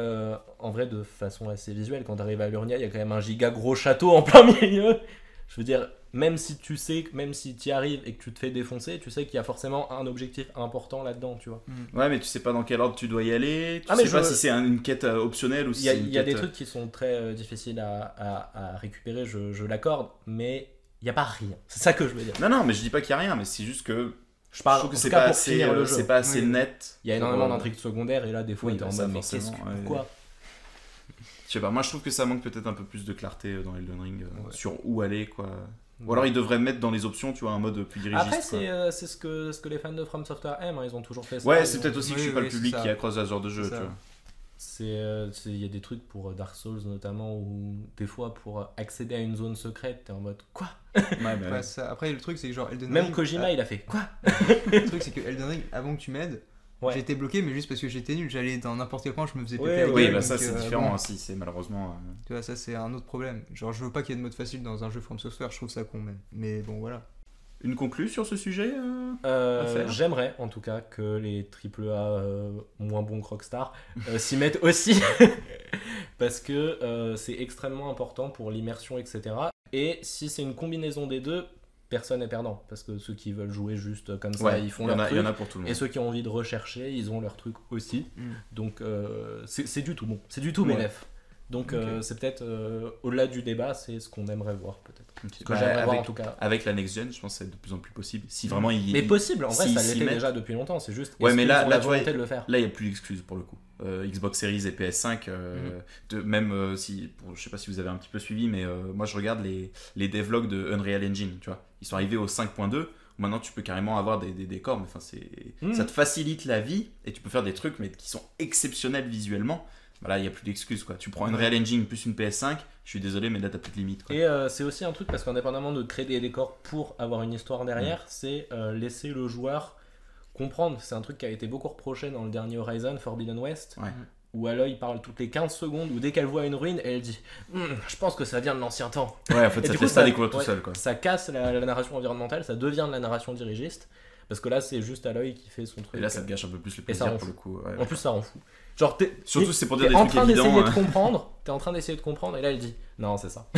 en vrai, de façon assez visuelle, quand tu arrives à Lurnia, il y a quand même un giga gros château en plein milieu. Je veux dire, même si tu sais, même si tu y arrives et que tu te fais défoncer, tu sais qu'il y a forcément un objectif important là-dedans, tu vois. Ouais, mais tu sais pas dans quel ordre tu dois y aller. Tu Ah, mais sais pas si c'est une quête optionnelle ou Il si y a, c'est une il y a des quête, trucs qui sont très difficiles à récupérer, je l'accorde, mais il n'y a pas rien. C'est ça que je veux dire. Non, mais je dis pas qu'il y a rien, mais c'est juste que Je parle trouve que en c'est tout cas pas pour assez, finir le jeu. c'est pas assez Oui. net. Il y a pour, énormément d'intrigues secondaires et là, des fois, oui, t'es en ça, mode, mais qu'est-ce forcément, que. ouais. Pourquoi Je sais pas, moi je trouve que ça manque peut-être un peu plus de clarté dans Elden Ring Ouais. sur où aller, quoi. Ou alors ils devraient mettre dans les options, tu vois, un mode plus dirigiste. Après, quoi. c'est ce que les fans de From Software aiment, hein, ils ont toujours fait ça. Ouais, ils c'est ont- peut-être aussi que je suis Oui, pas oui, le c'est public ça. qui accroche à ce genre de jeu, C'est tu ça. vois. Il y a des trucs pour Dark Souls notamment où des fois pour accéder à une zone secrète t'es en mode quoi. Ouais, bah, Ouais, ça- Après, le truc, c'est que genre Elden Même Ring. Kojima il a fait quoi. Le truc, c'est que Elden Ring, avant que tu m'aides, Ouais. j'étais bloqué, mais juste parce que j'étais nul. J'allais dans n'importe quel coin, je me faisais péter Ouais, la ouais, oui, gueule, bah donc, ça c'est différent bon, aussi, c'est malheureusement. Tu vois, ça, c'est un autre problème. Genre, je veux pas qu'il y ait de mode facile dans un jeu From Software, je trouve ça con même. Mais bon, voilà. Une conclue sur ce sujet J'aimerais en tout cas que les AAA moins bons que Rockstar s'y mettent aussi parce que c'est extrêmement important pour l'immersion, etc. Et si c'est une combinaison des deux, personne n'est perdant parce que ceux qui veulent jouer juste comme ça, ils font leur truc. Il y en a pour tout le monde. Et ceux qui ont envie de rechercher, ils ont leur truc aussi. Donc c'est du tout bon, c'est du tout bénéf. Donc c'est peut-être au-delà du débat, c'est ce qu'on aimerait voir peut-être. Ce que j'aimerais voir en tout cas. Avec la next gen, je pense que c'est de plus en plus possible. Si vraiment mais possible, en vrai, ça l'était déjà depuis longtemps. C'est juste. Ouais, mais là, la volonté de le faire. Là, il y a plus d'excuses pour le coup. Xbox Series et PS5, même si, je sais pas si vous avez un petit peu suivi, mais moi je regarde les devlogs de Unreal Engine. Tu vois, ils sont arrivés au 5.2. Maintenant, tu peux carrément avoir des décors, mais ça te facilite la vie et tu peux faire des trucs mais qui sont exceptionnels visuellement. Là, il n'y a plus d'excuses, quoi. Tu prends une Unreal Engine plus une PS5, je suis désolé, mais là, t'as plus de limite, quoi. Et c'est aussi un truc, parce qu'indépendamment de créer des décors pour avoir une histoire derrière, c'est laisser le joueur comprendre. C'est un truc qui a été beaucoup reproché dans le dernier Horizon Forbidden West, où Aloy parle toutes les 15 secondes, où dès qu'elle voit une ruine, elle dit je pense que ça vient de l'ancien temps. Ouais, en fait, ça te laisse pas découvrir tout seul, quoi. Ça casse la narration environnementale, ça devient de la narration dirigiste, parce que là, c'est juste Aloy qui fait son truc. Et là, ça te gâche un peu plus le plaisir, pour le coup. Ouais. En plus, ça rend fou. Genre, surtout c'est pour dire des trucs évidents. T'es en train d'essayer de comprendre et là elle dit non, c'est ça.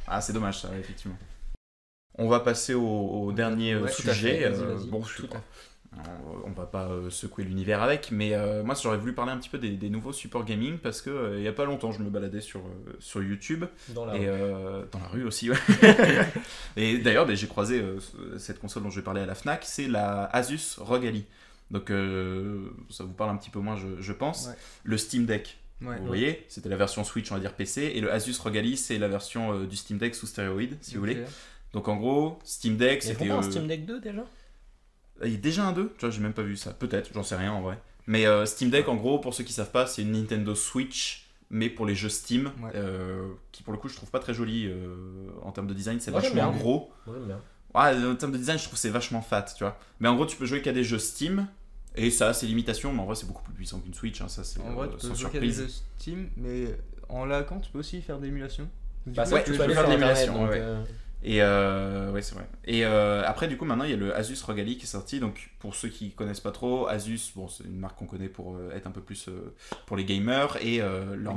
Ah, c'est dommage ça, effectivement. On va passer au dernier sujet. Vas-y. Bon, on va pas secouer l'univers avec, mais moi j'aurais voulu parler un petit peu des nouveaux supports gaming parce que il y a pas longtemps je me baladais sur YouTube dans la rue aussi. Ouais. Et d'ailleurs j'ai croisé cette console dont je vais parler à la Fnac, c'est la Asus ROG Ally. Donc ça vous parle un petit peu moins je pense. Ouais. Le Steam Deck, vous voyez, c'était la version Switch on va dire PC, et le Asus ROG Ally c'est la version du Steam Deck sous stéroïde si vous voulez. Donc en gros, Steam Deck c'était... Il y a un Steam Deck 2 déjà ? Il y a déjà un 2 ? Tu vois, j'ai même pas vu ça. Peut-être, j'en sais rien en vrai. Mais Steam Deck en gros, pour ceux qui savent pas, c'est une Nintendo Switch mais pour les jeux Steam, qui pour le coup je trouve pas très joli en termes de design, c'est vachement gros. Moi j'aime bien. Ouais, en termes de design je trouve que c'est vachement fat, tu vois. Mais en gros tu peux jouer qu'à des jeux Steam. Et ça a ses limitations, mais en vrai c'est beaucoup plus puissant qu'une Switch, hein, ça c'est en vrai, tu peux jouer qu'à des jeux Steam, mais en laquant tu peux aussi faire de l'émulation. Tu peux faire de l'émulation, Et ouais c'est vrai. Et après du coup maintenant il y a le Asus ROG Ally qui est sorti, donc pour ceux qui connaissent pas trop, Asus, bon c'est une marque qu'on connaît pour être un peu plus pour les gamers, et leur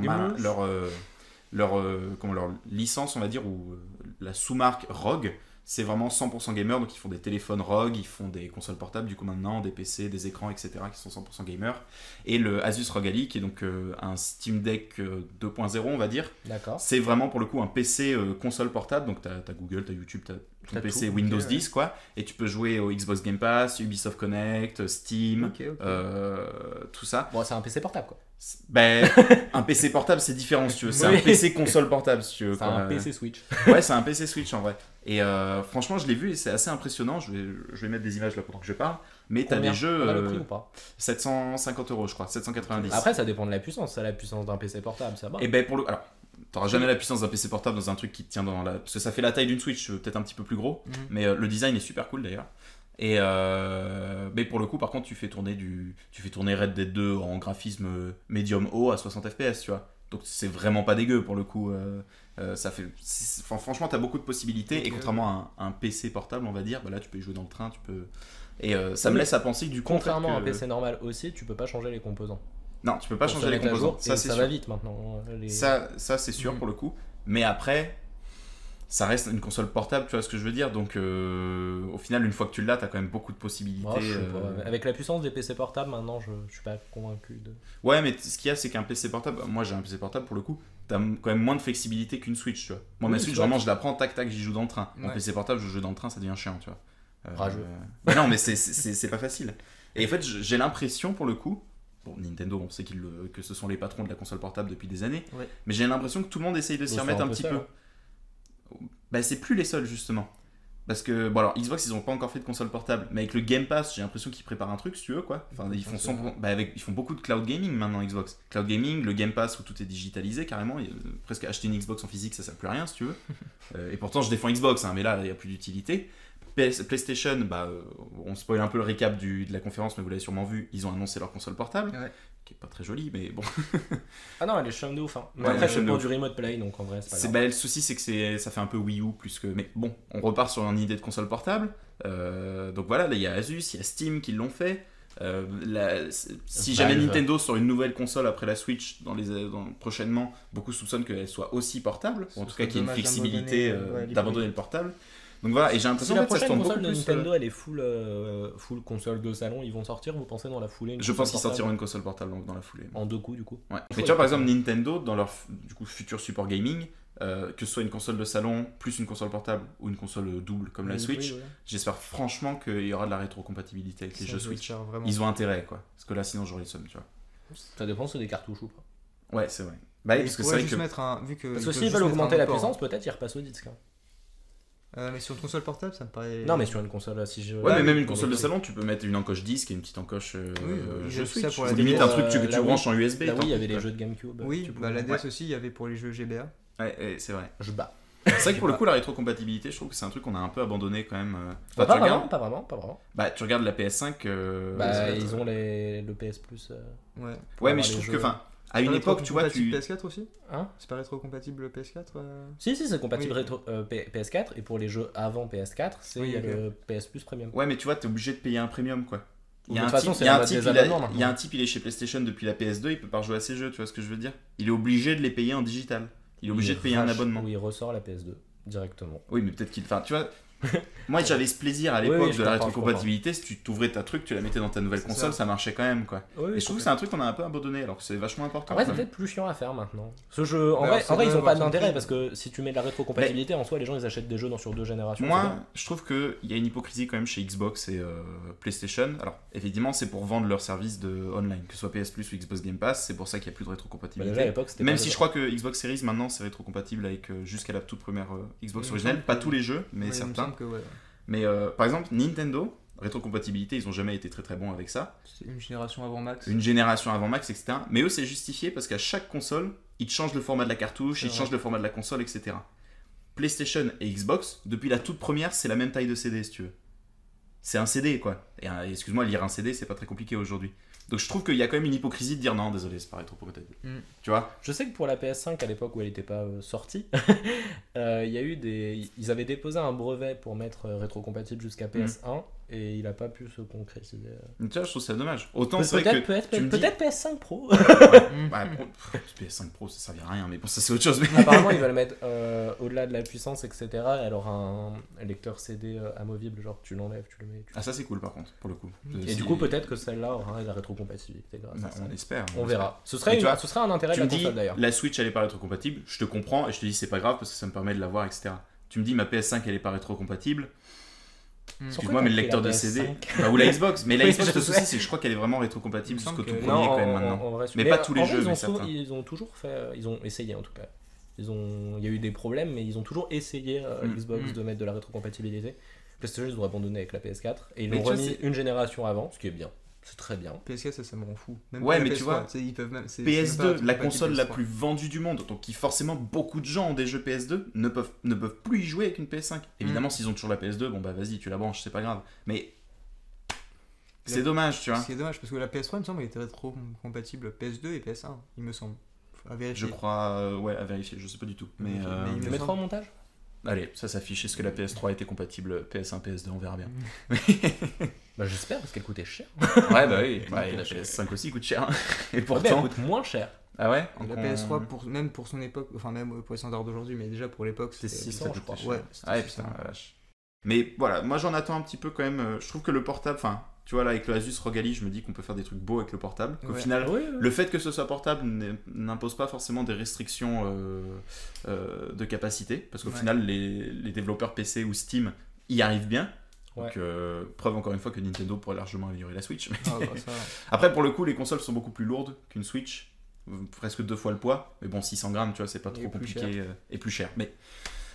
licence on va dire, ou la sous-marque ROG, c'est vraiment 100% gamer, donc ils font des téléphones ROG, ils font des consoles portables du coup maintenant, des PC, des écrans, etc. qui sont 100% gamers. Et le Asus ROG Ally qui est donc un Steam Deck 2.0 on va dire. D'accord. C'est vraiment pour le coup un PC console portable, donc t'as Google, t'as YouTube, t'as ton PC tout, Windows 10 quoi, et tu peux jouer au Xbox Game Pass, Ubisoft Connect, Steam, tout ça. Bon, c'est un PC portable quoi. Ben, un PC portable c'est différent si tu veux, c'est un PC console portable si tu veux. C'est un PC Switch. Ouais, c'est un PC Switch en vrai. Et franchement je l'ai vu et c'est assez impressionnant, je vais mettre des images là pendant que je parle, mais t'as des jeux... On a le prix ou pas ? 750€ je crois, 790. Après ça dépend de la puissance, c'est la puissance d'un PC portable, ça va. Et ben pour le... Alors, t'auras jamais la puissance d'un PC portable dans un truc qui te tient dans la... Parce que ça fait la taille d'une Switch, peut-être un petit peu plus gros, mais le design est super cool d'ailleurs. Et mais pour le coup par contre tu fais tourner Red Dead 2 en graphisme médium haut à 60 fps, tu vois. Donc c'est vraiment pas dégueu pour le coup. Ça fait... franchement t'as beaucoup de possibilités, et contrairement à un PC portable on va dire, bah là tu peux y jouer dans le train, tu peux... Et ça me laisse à penser que du coup... Contrairement à un PC normal aussi, tu peux pas changer les composants. Non, tu peux pas changer les composants. Ça va vite maintenant. Ça c'est sûr pour le coup. Mais après, ça reste une console portable, tu vois ce que je veux dire. Donc au final, une fois que tu l'as, t'as quand même beaucoup de possibilités. Oh, je sais pas. Avec la puissance des PC portables, maintenant, je suis pas convaincu de... Ouais, mais ce qu'il y a, c'est qu'un PC portable... Moi, j'ai un PC portable, pour le coup, t'as quand même moins de flexibilité qu'une Switch, tu vois. Moi, ma Switch, vraiment, je la prends, tac, tac, j'y joue dans le train. Mon PC portable, je joue dans le train, ça devient chiant, tu vois. Rageux. Mais non, mais c'est pas facile. Et en fait, j'ai l'impression, pour le coup... Bon, Nintendo, on sait que ce sont les patrons de la console portable depuis des années, mais j'ai l'impression que tout le monde essaye de s'y remettre un petit peu. Bah, c'est plus les seuls, justement. Parce que, bon, alors, Xbox, ils ont pas encore fait de console portable, mais avec le Game Pass, j'ai l'impression qu'ils préparent un truc, si tu veux, quoi. Enfin, ils font, ils font beaucoup de cloud gaming maintenant, Xbox. Cloud gaming, le Game Pass où tout est digitalisé, carrément. Presque acheter une Xbox en physique, ça sert plus à rien, si tu veux. Et pourtant, je défends Xbox, hein, mais là, il n'y a plus d'utilité. PlayStation, on spoil un peu le récap de la conférence, mais vous l'avez sûrement vu, ils ont annoncé leur console portable, qui est pas très jolie, mais bon. Ah non, elle est chum de ouf. Hein. Mais Ouais, après, elle est c'est chum de pour ouf. du remote play, donc en vrai, c'est pas C'est, grave. le souci, c'est que ça fait un peu Wii U plus que. Mais bon, on repart sur une idée de console portable. Donc voilà, là il y a Asus, il y a Steam qui l'ont fait. Si jamais Valve. Nintendo sort une nouvelle console après la Switch prochainement, beaucoup soupçonnent qu'elle soit aussi portable, ou en tout cas qu'il y ait une dommage flexibilité d'abandonner, les d'abandonner le portable. Donc voilà, et j'ai Si l'impression la en fait, ça se prochaine tourne console beaucoup de plus. Nintendo elle est full console de salon, ils vont sortir, vous pensez dans la foulée Je pense qu'ils console sortiront une console portable dans la foulée. en 2 coups du coup. Ouais. Mais tu vois, par exemple, Nintendo, dans leur du coup, futur support gaming, que ce soit une console de salon, plus une console portable ou une console double comme la Switch, j'espère franchement qu'il y aura de la rétrocompatibilité avec les jeux Switch. Ils ont intérêt, quoi. Parce que là, sinon, j'aurais le seum, tu vois. Ça dépend si c'est des cartouches ou pas. Ouais, c'est vrai. Bah, Et parce que ils c'est pourraient vrai juste que. mettre vu que Parce ils que peuvent s'ils juste veulent mettre augmenter un la port. puissance, peut-être ils repassent au disque. Hein. Mais sur une console portable, ça me paraît. Non, mais sur une console, si je. Ouais, mais même une pour console de les- salon, tu peux mettre une encoche disque et une petite encoche ils jeu ont fait ça Switch. pour la Ou limite DS, un truc que la tu branches en USB. Là, oui, il y avait tant les pis, jeux de GameCube. Oui, tu bah pouvais- la DS aussi, il y avait pour les jeux GBA. Ouais, c'est vrai. Je bats. C'est vrai que pour le coup, la rétrocompatibilité, je trouve que c'est un truc qu'on a un peu abandonné quand même. Pas tu regardes, vraiment. bah, tu regardes la PS5. Ils ont le PS Plus. Ouais. Ouais, mais avoir je les trouve jeux. que, enfin, à une époque, tu vois, tu. PS4 aussi Hein C'est pas rétrocompatible PS4 Si, c'est compatible Oui. PS4 et pour les jeux avant PS4, il y a ok. le PS Plus Premium. Ouais, mais tu vois, t'es obligé de payer un premium, quoi. Il y a De un toute façon, type, c'est il y a la un mode type, des il a- abonnements, il y a un maintenant. type, il est chez PlayStation depuis la PS2, il peut pas rejouer à ses jeux, tu vois ce que je veux dire? Il est obligé de les payer en digital. Il est obligé de payer un abonnement. Oui, il ressort la PS2 directement. Oui, mais peut-être qu'il. Enfin, tu vois. Moi, j'avais ce plaisir à Oui, l'époque oui, je de la comprends, rétrocompatibilité. Si tu t'ouvrais ta truc, tu la mettais dans ta nouvelle C'est console, ça. ça marchait quand même, quoi. Oui, Et je trouve que c'est un truc qu'on a un peu abandonné, alors que c'est vachement important. Après, c'est quand même. peut-être plus chiant à faire maintenant. Ce jeu, en Bah, vrai, ça ils doit ont pas avoir son d'intérêt prix. parce que si tu mets de la rétrocompatibilité, en soi, les gens ils achètent des jeux sur 2 générations. c'est Moi, bien. je trouve qu'il y a une hypocrisie quand même chez Xbox et PlayStation. Alors, évidemment, c'est pour vendre leurs services de online, que ce soit PS Plus ou Xbox Game Pass, c'est pour ça qu'il n'y a plus de Bah, rétrocompatibilité. déjà à l'époque, c'était Même pas si le- je crois que Xbox Series maintenant c'est rétrocompatible avec jusqu'à la toute première Xbox Il me originale, semble pas que- tous les jeux, mais Ouais, il me certains. semble que ouais. Mais par exemple, Nintendo, rétrocompatibilité, ils ont jamais été très très bons avec ça. C'est une génération avant Max. Une génération avant Max, etc. Mais eux, c'est justifié parce qu'à chaque console, ils te changent le format de la cartouche, C'est ils te vrai. changent le format de la console, etc. PlayStation et Xbox, depuis la toute première, c'est la même taille de CD, si tu veux. C'est un CD, quoi. Et excuse-moi, lire un CD, c'est pas très compliqué aujourd'hui. Donc je trouve qu'il y a quand même une hypocrisie de dire non, désolé, c'est pas rétrocompatible. Mm. Tu vois? Je sais que pour la PS5, à l'époque où elle n'était pas sortie, il y a eu ils avaient déposé un brevet pour mettre rétrocompatible jusqu'à PS1 et il a pas pu se concrétiser. Tu vois, je trouve ça dommage. Autant c'est vrai que Peut-être tu me dis- peut-être PS5 Pro. Ouais, bon, PS5 Pro, ça servira à rien, mais bon, ça c'est autre chose. Mais... Apparemment, ils veulent mettre au-delà de la puissance, etc. Elle aura un lecteur CD amovible, genre tu l'enlèves, tu le mets. Ah, ça c'est cool par contre, pour le coup. Et du coup, peut-être que celle-là aura la rétrocompatibilité grâce Bah, à ça. on espère. On espère. verra. Ce Mais serait, tu vois, ce serait un intérêt Tu de me la dis, console d'ailleurs. la Switch elle est pas rétrocompatible, je te comprends et je te dis c'est pas grave parce que ça me permet de l'avoir, etc. Tu me dis ma PS5 elle est pas rétrocompatible, excuse-moi, mais le lecteur de CD, bah, ou la Xbox, mais la Oui, Xbox, je le souci sais. c'est que je crois qu'elle est vraiment rétrocompatible Il me jusqu'au semble tout que- premier Non, quand même maintenant. en vrai, Mais pas tous les en vrai, jeux, ils mais ont certains. Ils ont toujours fait, ils ont essayé en tout cas. Il y a eu des problèmes, mais ils ont toujours essayé Xbox de mettre de la rétrocompatibilité. PlayStation ils ont abandonné avec la PS4 et ils Mais l'ont tu vois, remis c'est- une génération avant, ce qui est bien. C'est très bien. PS4, ça me rend fou. Même Ouais, pas la mais tu PS3, vois, ils peuvent même, c'est PS2, même pas la rétrocompatible console la PS3. plus vendue du monde, donc qui forcément beaucoup de gens ont des jeux PS2, ne peuvent plus y jouer avec une PS5. Évidemment, s'ils ont toujours la PS2, bon bah vas-y, tu la branches, c'est pas grave. Mais c'est La- dommage, tu vois. Ce qui est dommage parce que la PS3, il me semble, elle était rétrocompatible PS2 et PS1, il me semble. À Je vérifier. crois, ouais, à vérifier, je sais pas du tout. Mais, Ok, mais il Tu me mettras semble- en montage allez, ça s'affiche. Est-ce que la PS3 était compatible PS1, PS2, on verra bien. Bah j'espère parce qu'elle coûtait cher. Ouais, bah oui, Ouais, la je- PS5 aussi coûte cher. Et Elle pourtant. coûte moins cher. Ah ouais Et la PS3, même pour son époque, enfin même pour les standards d'aujourd'hui, mais déjà pour l'époque, C'était 600, je crois. Ouais, Ah ouais, putain, la vache. Mais voilà, moi j'en attends un petit peu quand même. Je trouve que le portable, enfin, tu vois là avec le Asus ROG Ally, je me dis qu'on peut faire des trucs beaux avec le portable. Au Ouais. final, Oui, le fait que ce soit portable n'impose pas forcément des restrictions de capacité, parce qu'au Ouais. final, les développeurs PC ou Steam y arrivent bien. Ouais. Donc, preuve encore une fois que Nintendo pourrait largement améliorer la Switch. Ah, bah, ça, Après, pour le coup, les consoles sont beaucoup plus lourdes qu'une Switch, presque 2 fois le poids. Mais bon, 600 grammes, tu vois, c'est pas Et trop plus compliqué et plus cher. Mais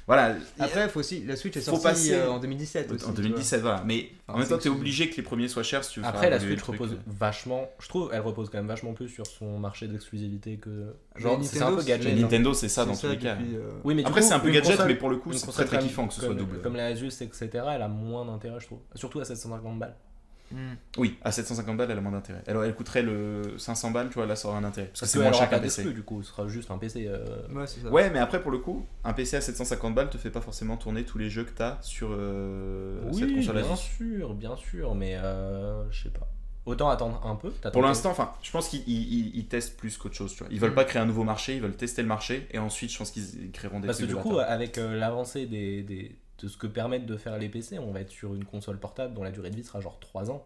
voilà. Après, il faut aussi, la Switch est Faut sortie passer- en 2017 aussi. En 2017, voilà. Mais Enfin, en même temps, c'est t'es que- obligé que les premiers soient chers si tu veux Après, faire la évoluer Switch le truc. repose vachement. Je trouve elle repose quand même vachement plus sur son marché d'exclusivité que. Mais Genre, c'est un peu Nintendo, gadget. Mais hein. Nintendo, c'est ça C'est dans tous les cas. depuis, Oui, mais du Après, coup, c'est un peu une gadget, console- mais pour le coup, une c'est console très très comme- kiffant que ce soit comme- double. Comme la Asus, etc., elle a moins d'intérêt, je trouve. Surtout à 750 balles. Oui, à 750 balles, elle a moins d'intérêt. Elle coûterait le 500 balles, tu vois, là ça aura un intérêt. Parce que c'est qu'elle moins aura cher qu'un pas PC. d'exclus, du coup, ce sera juste un PC. Ouais, c'est ça. Ouais, mais après, pour le coup, un PC à 750 balles te fait pas forcément tourner tous les jeux que t'as sur cette Oui, console-là. bien sûr, mais je sais pas. Autant attendre un peu. Pour l'instant, enfin, je pense qu'ils testent plus qu'autre chose, tu vois. Ils veulent pas créer un nouveau marché, ils veulent tester le marché, et ensuite, je pense qu'ils créeront des Parce que trucs du de coup, bâtard. avec l'avancée de ce que permettent de faire les PC, on va être sur une console portable dont la durée de vie sera genre 3 ans.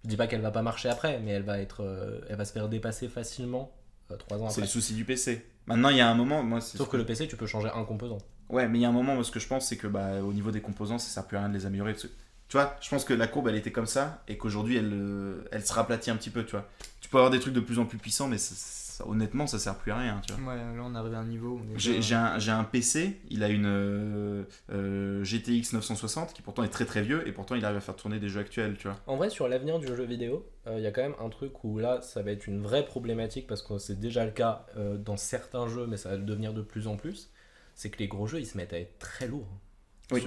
Je dis pas qu'elle va pas marcher après, mais elle va se faire dépasser facilement 3 ans C'est après. le souci du PC. Maintenant, il y a un moment, moi, Sauf que le PC, tu peux changer un composant. Ouais, mais il y a un moment, moi, ce que je pense, c'est que au niveau des composants, ça sert plus à rien de les améliorer. Tu vois, je pense que la courbe, elle était comme ça, et qu'aujourd'hui, elle se raplatit un petit peu, tu vois. Tu peux avoir des trucs de plus en plus puissants, mais honnêtement, ça sert plus à rien, tu vois. Ouais, là on arrive à un niveau. J'ai un PC, il a une GTX 960 qui pourtant est très très vieux et pourtant il arrive à faire tourner des jeux actuels, tu vois. En vrai, sur l'avenir du jeu vidéo, il y a quand même un truc où là, ça va être une vraie problématique parce que c'est déjà le cas dans certains jeux, mais ça va le devenir de plus en plus. C'est que les gros jeux, ils se mettent à être très lourds. Oui.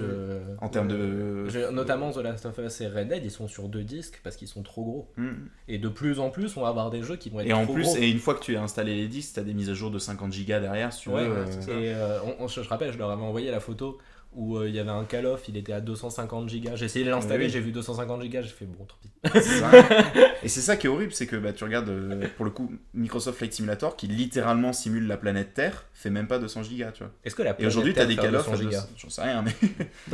En termes notamment The Last of Us et Red Dead, ils sont sur 2 disques parce qu'ils sont trop gros. Mm. Et de plus en plus, on va avoir des jeux qui vont être Et en trop plus, gros. et une fois que tu as installé les disques, t'as des mises à jour de 50 Go derrière, si tu Ouais, veux. c'est ça. et je rappelle, je leur avais envoyé la photo où il y avait un Call of, il était à 250 Go. J'ai essayé de l'installer, Oui. j'ai vu 250 Go, j'ai fait bon, tant pis. C'est ça. Et c'est ça qui est horrible, c'est que tu regardes, pour le coup, Microsoft Flight Simulator, qui littéralement simule la planète Terre, fait même pas 200 Go, tu vois. Est-ce que la Et aujourd'hui, t'as des Terre Call of fait à 200 200, j'en sais rien, mais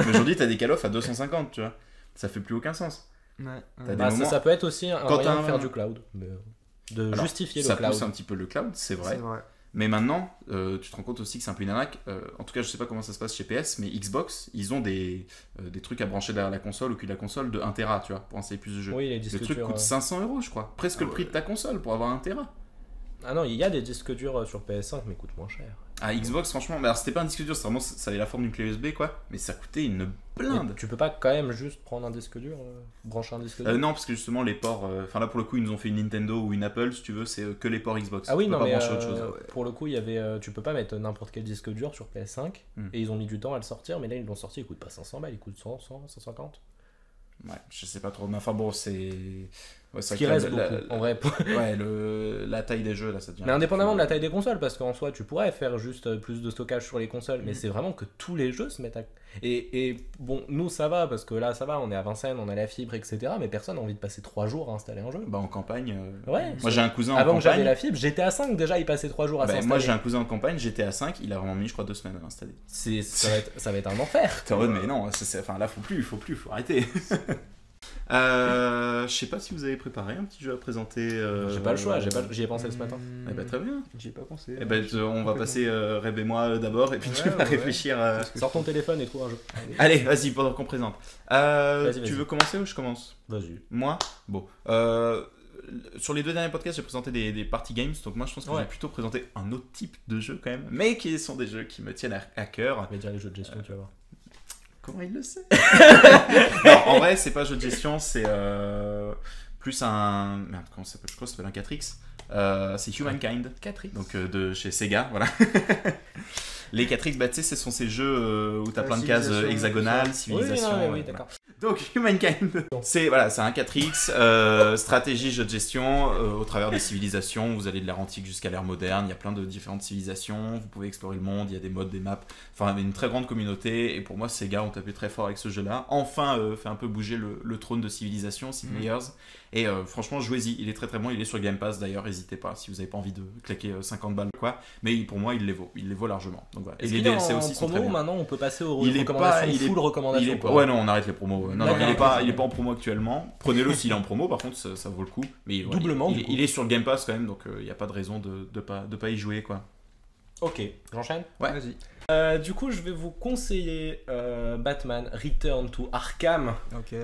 aujourd'hui, t'as des Call of à 250, tu vois. Ça fait plus aucun sens. Ouais, T'as des Bah, moments- ça peut être aussi un Quand moyen t'as de faire un- du cloud, de Alors, justifier le ça cloud. pousse un petit peu le cloud, c'est vrai. C'est vrai. Mais maintenant, tu te rends compte aussi que c'est un peu une arnaque. En tout cas, je sais pas comment ça se passe chez PS, mais Xbox, ils ont des trucs à brancher derrière la console, au cul de la console, de 1 Tera, tu vois, pour installer plus de jeux. Oui, les Le disques truc durs. coûte 500 €, je crois. Presque le prix de ta console pour avoir 1 Tera. Ah non, il y a des disques durs sur PS5, mais ils coûtent moins cher. Ah, Xbox, franchement, mais alors c'était pas un disque dur, c'est vraiment, ça avait la forme d'une clé USB, quoi. Mais ça coûtait une blinde. Et tu peux pas quand même juste prendre un disque dur, brancher un disque dur Non, parce que justement, les ports. Enfin, là pour le coup, ils nous ont fait une Nintendo ou une Apple, si tu veux, c'est que les ports Xbox. Ah oui, tu non, peux pas mais brancher autre chose. pour le coup, il y avait, tu peux pas mettre n'importe quel disque dur sur PS5, et ils ont mis du temps à le sortir, mais là ils l'ont sorti, il coûte pas 500 balles, il coûte 100, 150. Ouais, je sais pas trop, mais enfin bon, c'est. Ouais, Ce qui reste beaucoup, en vrai. Ouais, la taille des jeux, là, ça devient. Mais indépendamment de la taille des consoles, parce qu'en soi, tu pourrais faire juste plus de stockage sur les consoles, mais c'est vraiment que tous les jeux se mettent à. Et bon, nous ça va, parce que là ça va, on est à Vincennes, on a la fibre, etc. Mais personne n'a envie de passer 3 jours à installer un jeu. Bah, en campagne. Ouais. Moi, j'ai un cousin en Avant que j'avais campagne. la fibre, j'étais à 5 déjà, il passait 3 jours à Bah, s'installer. moi, j'ai un cousin en campagne, j'étais à 5, il a vraiment mis, je crois, 2 semaines à l'installer. Ça va être un enfer. T'es en mode, mais non, enfin, là, faut plus, arrêter. Je sais pas si vous avez préparé un petit jeu à présenter. J'ai pas le choix, j'y ai pensé ce matin. Eh ben, très bien. J'y ai pas pensé. Eh ben, on va passer Reb et moi d'abord, et puis tu vas réfléchir. Sors ton téléphone et trouve un jeu. Allez, vas-y, pendant qu'on présente. Vas-y. Tu veux commencer ou je commence? Vas-y. Moi? Bon. Sur les 2 derniers podcasts, j'ai présenté des party games, donc moi je pense que j'ai plutôt présenté un autre type de jeu quand même, mais qui sont des jeux qui me tiennent à cœur. Je vais dire les jeux de gestion, tu vas voir. Comment il le sait? Non, en vrai, c'est pas jeu de gestion, c'est plus un. Merde, comment ça s'appelle? Je crois que ça s'appelle un 4X. C'est Humankind. 4X. Donc de chez Sega, voilà. Les 4X, bah, tu sais, ce sont ces jeux où t'as plein de cases Civilisation, hexagonales, ça. civilisation. Oui, ouais, d'accord. donc Humankind, c'est un 4X, stratégie, jeu de gestion, au travers des civilisations, vous allez de l'ère antique jusqu'à l'ère moderne, il y a plein de différentes civilisations, vous pouvez explorer le monde, il y a des modes, des maps, enfin une très grande communauté, et pour moi Sega ont tapé très fort avec ce jeu-là, enfin fait un peu bouger le trône de civilisation, Players, et franchement jouez-y, il est très très bon, il est sur Game Pass d'ailleurs, n'hésitez pas si vous n'avez pas envie de claquer 50 balles quoi, mais pour moi il les vaut largement. Donc, voilà. Est-ce et les qu'il est DLC en aussi sont très promo bien. maintenant, on peut passer aux Il est recommandations, pas- full recommandations. quoi. Ouais, non, on arrête les promos. Non, D'accord. il est pas en promo actuellement. Prenez-le s'il est en promo, par contre, ça vaut le coup. Mais ouais, Doublement, du coup. il est sur le Game Pass quand même, donc il n'y a pas de raison de pas y jouer, quoi. Ok, j'enchaîne. Ouais. Vas-y. Du coup, je vais vous conseiller Batman Return to Arkham, Ok.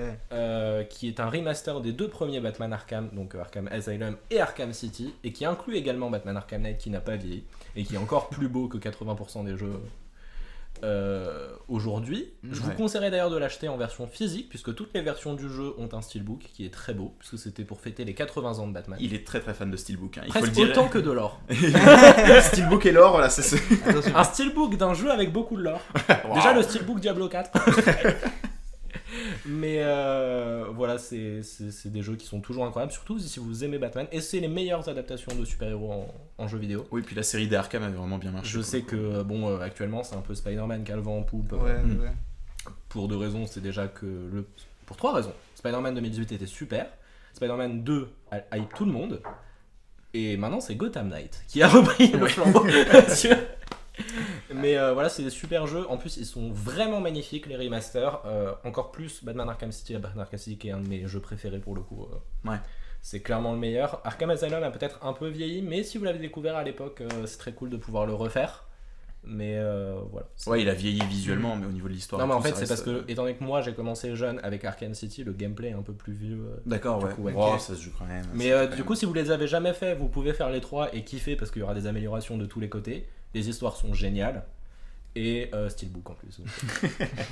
qui est un remaster des 2 premiers Batman Arkham, donc Arkham Asylum et Arkham City, et qui inclut également Batman Arkham Knight qui n'a pas vieilli, et qui est encore plus beau que 80% des jeux aujourd'hui. Je vous Ouais. conseillerais d'ailleurs de l'acheter en version physique, puisque toutes les versions du jeu ont un steelbook qui est très beau, puisque c'était pour fêter les 80 ans de Batman. Il est très très fan de Steelbook, hein, il faut le Presque dire. autant que de l'or. Steelbook et l'or, voilà, c'est ce. Attention. Un steelbook d'un jeu avec beaucoup de lore. Déjà le steelbook Diablo 4. Mais voilà, c'est des jeux qui sont toujours incroyables, surtout si vous aimez Batman. Et c'est les meilleures adaptations de super-héros en jeu vidéo. Oui, puis la série d'Arkham avait vraiment bien marché. Je sais que, bon, actuellement, c'est un peu Spider-Man qui a le vent en poupe. Ouais. Pour 2 raisons, c'est déjà que... Pour 3 raisons. Spider-Man 2018 était super. Spider-Man 2 hype tout le monde. Et maintenant, c'est Gotham Knight qui a repris le flambeau. Mais voilà, c'est des super jeux. En plus, ils sont vraiment magnifiques, les remasters. Encore plus Batman Arkham City. Batman Arkham City qui est un de mes jeux préférés pour le coup. Ouais. C'est clairement le meilleur. Arkham Asylum a peut-être un peu vieilli, mais si vous l'avez découvert à l'époque, c'est très cool de pouvoir le refaire. Mais voilà. Ouais, il a vieilli visuellement, mais au niveau de l'histoire. Non, mais en fait, c'est parce que, étant donné que moi j'ai commencé jeune avec Arkham City, le gameplay est un peu plus vieux. D'accord, ouais. Coup, ouais. Oh, ça se joue quand même. Mais du coup, si vous les avez jamais fait, vous pouvez faire les 3 et kiffer parce qu'il y aura des améliorations de tous les côtés. Les histoires sont géniales. Et Steelbook en plus.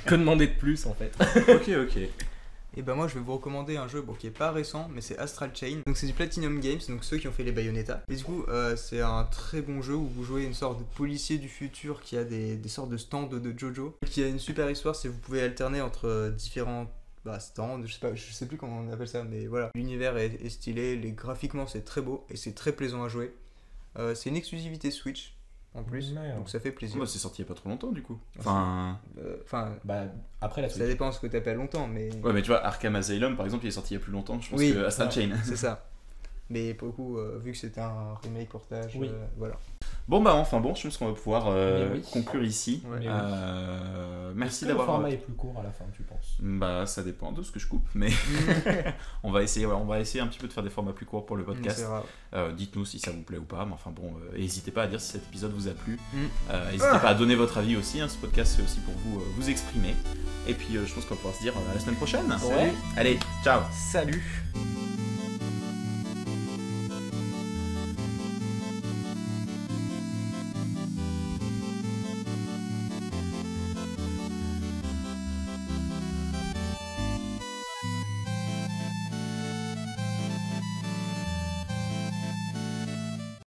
Que demander de plus en fait. Ok. Et ben moi je vais vous recommander un jeu qui est pas récent mais c'est Astral Chain. Donc c'est du Platinum Games, donc ceux qui ont fait les Bayonetta. Et du coup c'est un très bon jeu où vous jouez une sorte de policier du futur qui a des sortes de stands de Jojo. Qui a une super histoire, c'est vous pouvez alterner entre différents stands, je sais plus comment on appelle ça, mais voilà. L'univers est stylé, graphiquement c'est très beau et c'est très plaisant à jouer. C'est une exclusivité Switch en plus, donc ça fait plaisir. C'est sorti il y a pas trop longtemps du coup. Après la Switch. Ça dépend de ce que t'appelles longtemps, mais... Ouais, mais tu vois, Arkham Asylum par exemple, il est sorti il y a plus longtemps, je pense que Astral Chain. C'est ça. Mais pour le coup, vu que c'était un remake portage, voilà. Bon, je pense qu'on va pouvoir conclure ici. Ouais. Merci Est-ce que d'avoir. Le format est plus court à la fin, tu penses? Ça dépend de ce que je coupe, mais on va essayer un petit peu de faire des formats plus courts pour le podcast. Dites-nous si ça vous plaît ou pas, mais n'hésitez pas à dire si cet épisode vous a plu. N'hésitez pas à donner votre avis aussi, ce podcast c'est aussi pour vous exprimer. Et puis je pense qu'on va pouvoir se dire à la semaine prochaine. Ouais. Allez, ciao. Salut.